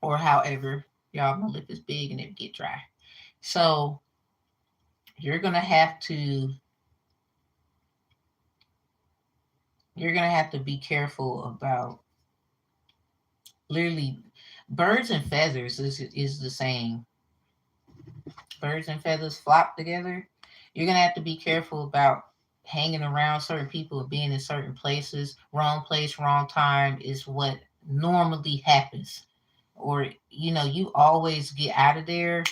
or however. Y'all, my lip is big and it get dry. So you're gonna have to you're gonna have to be careful about literally birds and feathers is the saying. Birds and feathers flock together. You're going to have to be careful about hanging around certain people and being in certain places. Wrong place, wrong time is what normally happens. Or, you always get out of there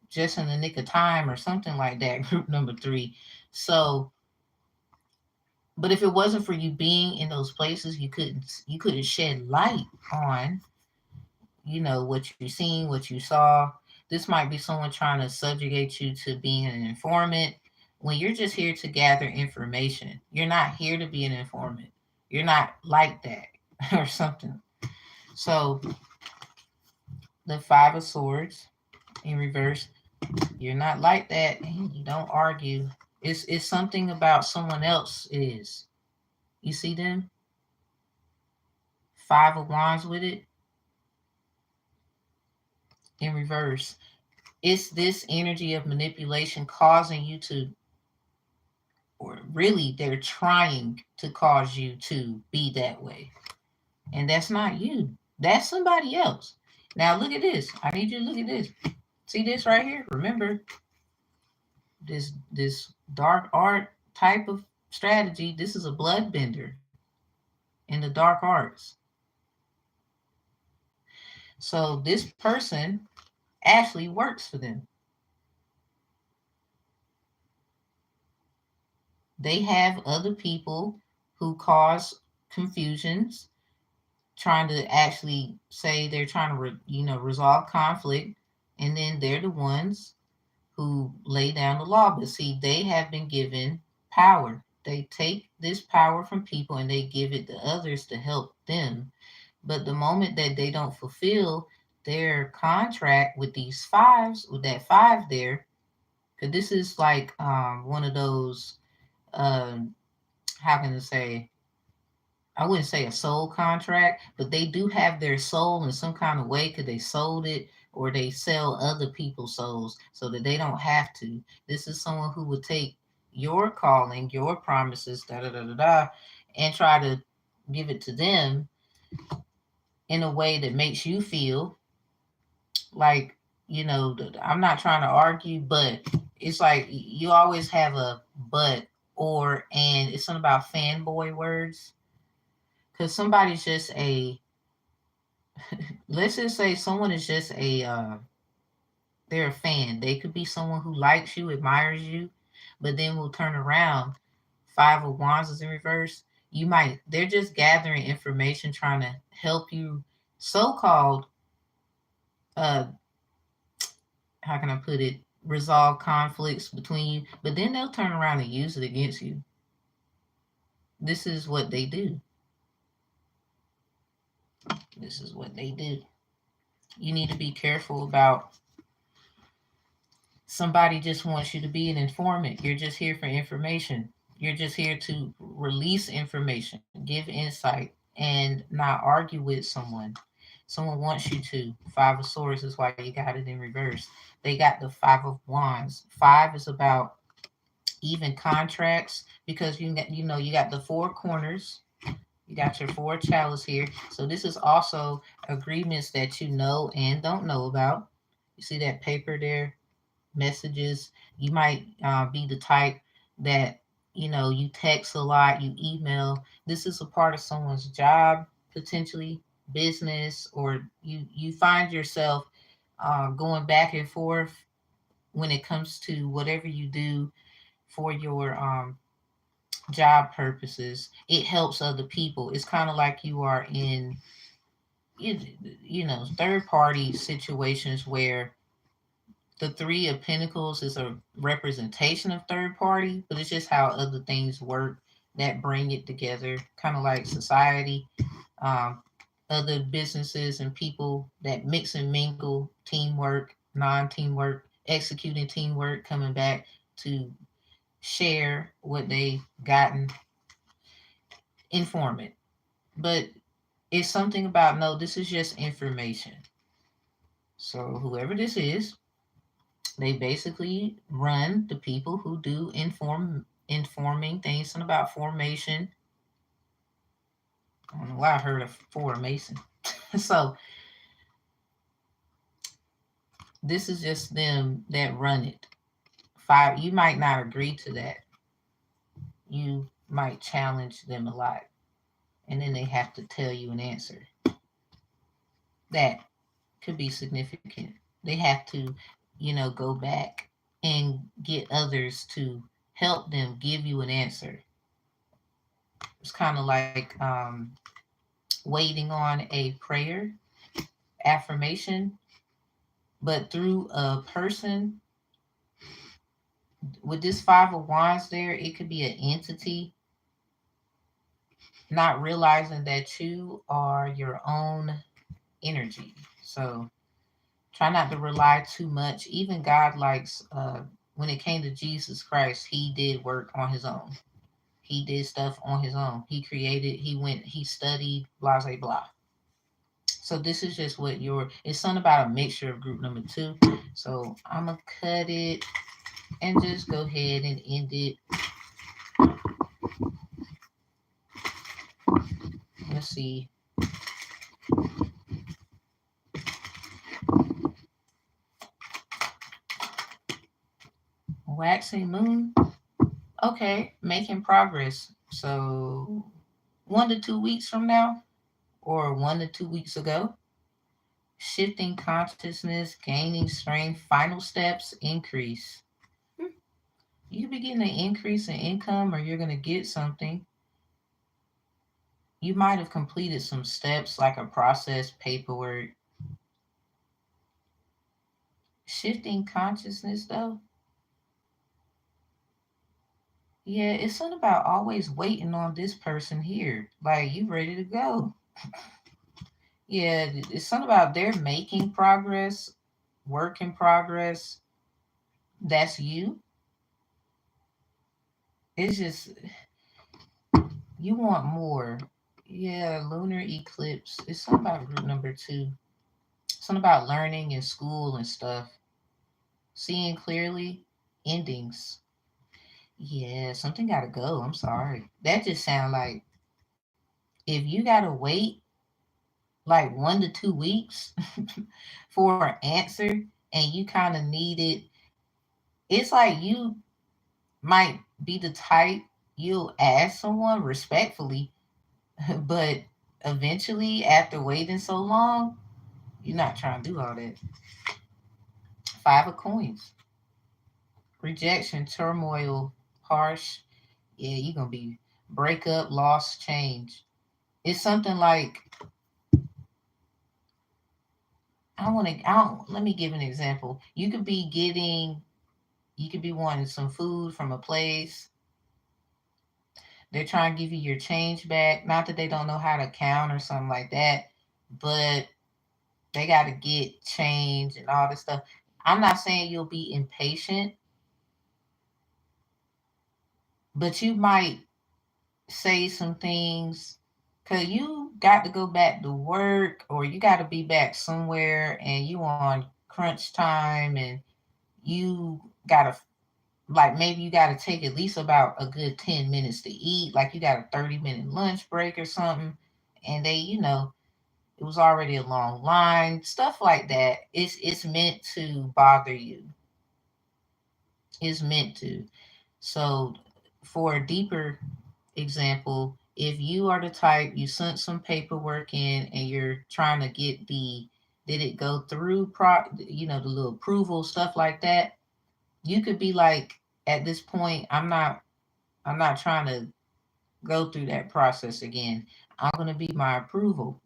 just in the nick of time or something like that. Group number 3. So, but if it wasn't for you being in those places, you couldn't shed light on, what you seen, what you saw. This might be someone trying to subjugate you to being an informant when you're just here to gather information. You're not here to be an informant. You're not like that or something. So the 5 of Swords in reverse, you're not like that, and you don't argue. It's something about someone else is. You see them? 5 of Wands with it in reverse. It's this energy of manipulation causing you to, or really, they're trying to cause you to be that way. And that's not you. That's somebody else. Now look at this. I need you to look at this. See this right here? Remember, this dark art type of strategy, this is a bloodbender in the dark arts. So this person actually works for them. They have other people who cause confusions, trying to actually say they're trying to resolve conflict, and then they're the ones who lay down the law. But see, they have been given power. They take this power from people and they give it to others to help them. But the moment that they don't fulfill their contract with these fives, with that 5 there, because this is like one of those, um, how can I say, I wouldn't say a soul contract, but they do have their soul in some kind of way because they sold it or they sell other people's souls so that they don't have to. This is someone who would take your calling, your promises, da da da da da, and try to give it to them in a way that makes you feel like, I'm not trying to argue, but it's like you always have a but or, and it's something about fanboy words. Because somebody's just a, let's just say someone is just a, they're a fan. They could be someone who likes you, admires you, but then will turn around. 5 of Wands is in reverse. They're just gathering information, trying to help you, so called, uh, how can I put it, resolve conflicts between you, but then they'll turn around and use it against you. This is what they do. This is what they do. You need to be careful about somebody just wants you to be an informant. You're just here for information. You're just here to release information, give insight, and not argue with someone. Someone wants you to. 5 of Swords is why you got it in reverse. They got the 5 of Wands. 5 is about even contracts because you got the 4 corners. You got your 4 chalice here. So this is also agreements that you know and don't know about. You see that paper there? Messages. You might be the type that you text a lot, you email. This is a part of someone's job, potentially business, or you find yourself going back and forth when it comes to whatever you do for your job purposes. It helps other people. It's kind of like you are in you, third party situations where the 3 of Pentacles is a representation of third party, but it's just how other things work that bring it together, kind of like society, um, other businesses and people that mix and mingle, teamwork, non-teamwork, executing teamwork, coming back to share what they gotten, informant. But it's something about, no, this is just information. So whoever this is, they basically run the people who do informing things and about formation. I don't know why I heard of formation. So this is just them that run it 5, you might not agree to that. You might challenge them a lot. And then they have to tell you an answer. That could be significant. They have to, go back and get others to help them give you an answer. It's kind of like waiting on a prayer, affirmation, but through a person. With this 5 of Wands there, it could be an entity not realizing that you are your own energy. So try not to rely too much. Even God likes, when it came to Jesus Christ, he did work on his own. He did stuff on his own. He created, he studied, blah, blah, blah. So this is just it's something about a mixture of group number 2. So I'm going to cut it and just go ahead and end it. Let's see. Waxing moon. Okay, making progress. So 1 to 2 weeks from now, or 1 to 2 weeks ago, shifting consciousness, gaining strength, final steps, increase. You could be getting an increase in income, or you're going to get something. You might have completed some steps like a process, paperwork. Shifting consciousness, though. Yeah, it's something about always waiting on this person here. Like, you ready to go. Yeah, it's something about they're making progress, work in progress. That's you. It's just, you want more. Yeah, lunar eclipse. It's something about group number 2. Something about learning in school and stuff. Seeing clearly, endings. Yeah, something gotta go. I'm sorry. That just sounds like if you gotta wait like 1 to 2 weeks for an answer and you kind of need it, it's like you might be the type you'll ask someone respectfully, but eventually, after waiting so long, you're not trying to do all that. 5 of Coins. Rejection, turmoil, harsh. Yeah, you're gonna be breakup, loss, change. It's something like, let me give an example. You could be wanting some food from a place. They're trying to give you your change back. Not that they don't know how to count or something like that, but they got to get change and all this stuff. I'm not saying you'll be impatient, but you might say some things because you got to go back to work, or you got to be back somewhere and you on crunch time, and you got to, like, maybe you got to take at least about a good 10 minutes to eat, like you got a 30-minute lunch break or something, and it was already a long line, stuff like that. It's meant to bother you. It's meant to. So for a deeper example, if you are the type, you sent some paperwork in and you're trying to get did it go through, the little approval, stuff like that, you could be like, at this point, I'm not trying to go through that process again. I'm going to be my approval.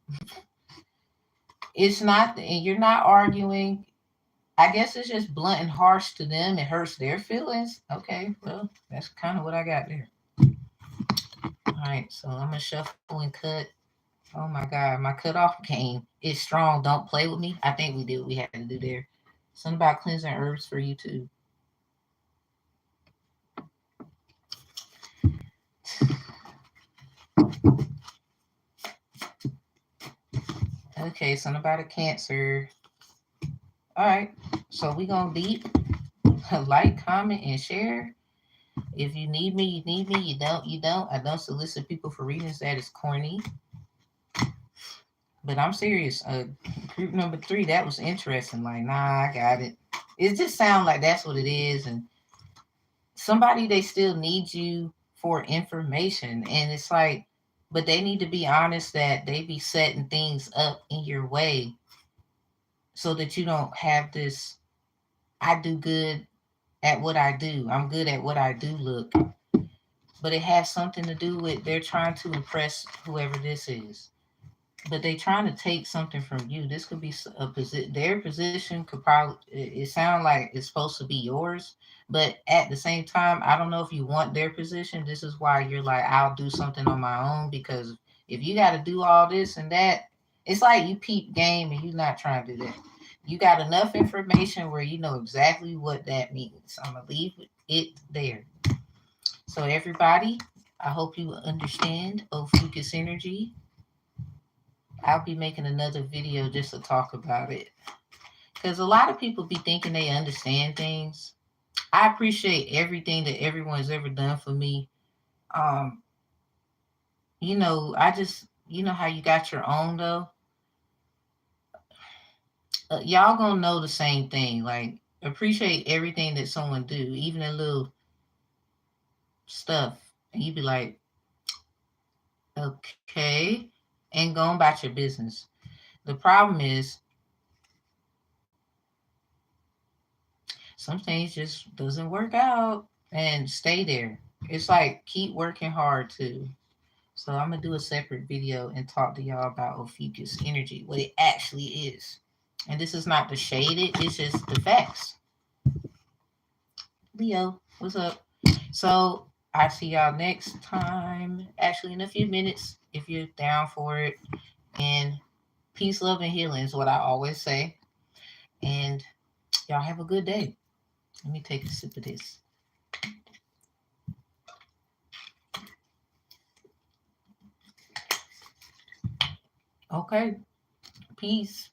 It's not, and you're not arguing. I guess it's just blunt and harsh to them. It hurts their feelings. Okay, well, that's kind of what I got there. All right, so I'm going to shuffle and cut. Oh my God, my cutoff game is strong. Don't play with me. I think we did what we had to do there. Something about cleansing herbs for you too. Okay, something about a Cancer. All right, so we gonna deep. Like, comment, and share. If you need me, you need me. You don't, you don't. I don't solicit people for readings. That is corny. But I'm serious. Group number 3, that was interesting. Like, nah, I got it. It just sounds like that's what it is, and somebody, they still need you for information. And it's like, but they need to be honest that they be setting things up in your way so that you don't have this I do good at what I do. I'm good at what I do look. But it has something to do with they're trying to impress whoever this is. But they trying to take something from you. This could be a position. Their position could probably. It sounds like it's supposed to be yours, but at the same time, I don't know if you want their position. This is why you're like, I'll do something on my own, because if you got to do all this and that, it's like you peep game and you're not trying to do that. You got enough information where you know exactly what that means. I'm gonna leave it there. So everybody, I hope you understand Ophiuchus energy. I'll be making another video just to talk about it. Because a lot of people be thinking they understand things. I appreciate everything that everyone's ever done for me. Um, I just, how you got your own though? Y'all gonna know the same thing. Like, appreciate everything that someone do, even a little stuff. And you be like, okay, and go on about your business. The problem is, some things just doesn't work out and stay there. It's like keep working hard too. So I'm gonna do a separate video and talk to y'all about Ophiuchus energy, what it actually is. And this is not to shade it, it's just the facts. Leo, what's up? So I see y'all next time. Actually in a few minutes, if you're down for it. And peace, love, and healing is what I always say. And y'all have a good day. Let me take a sip of this. Okay. Peace.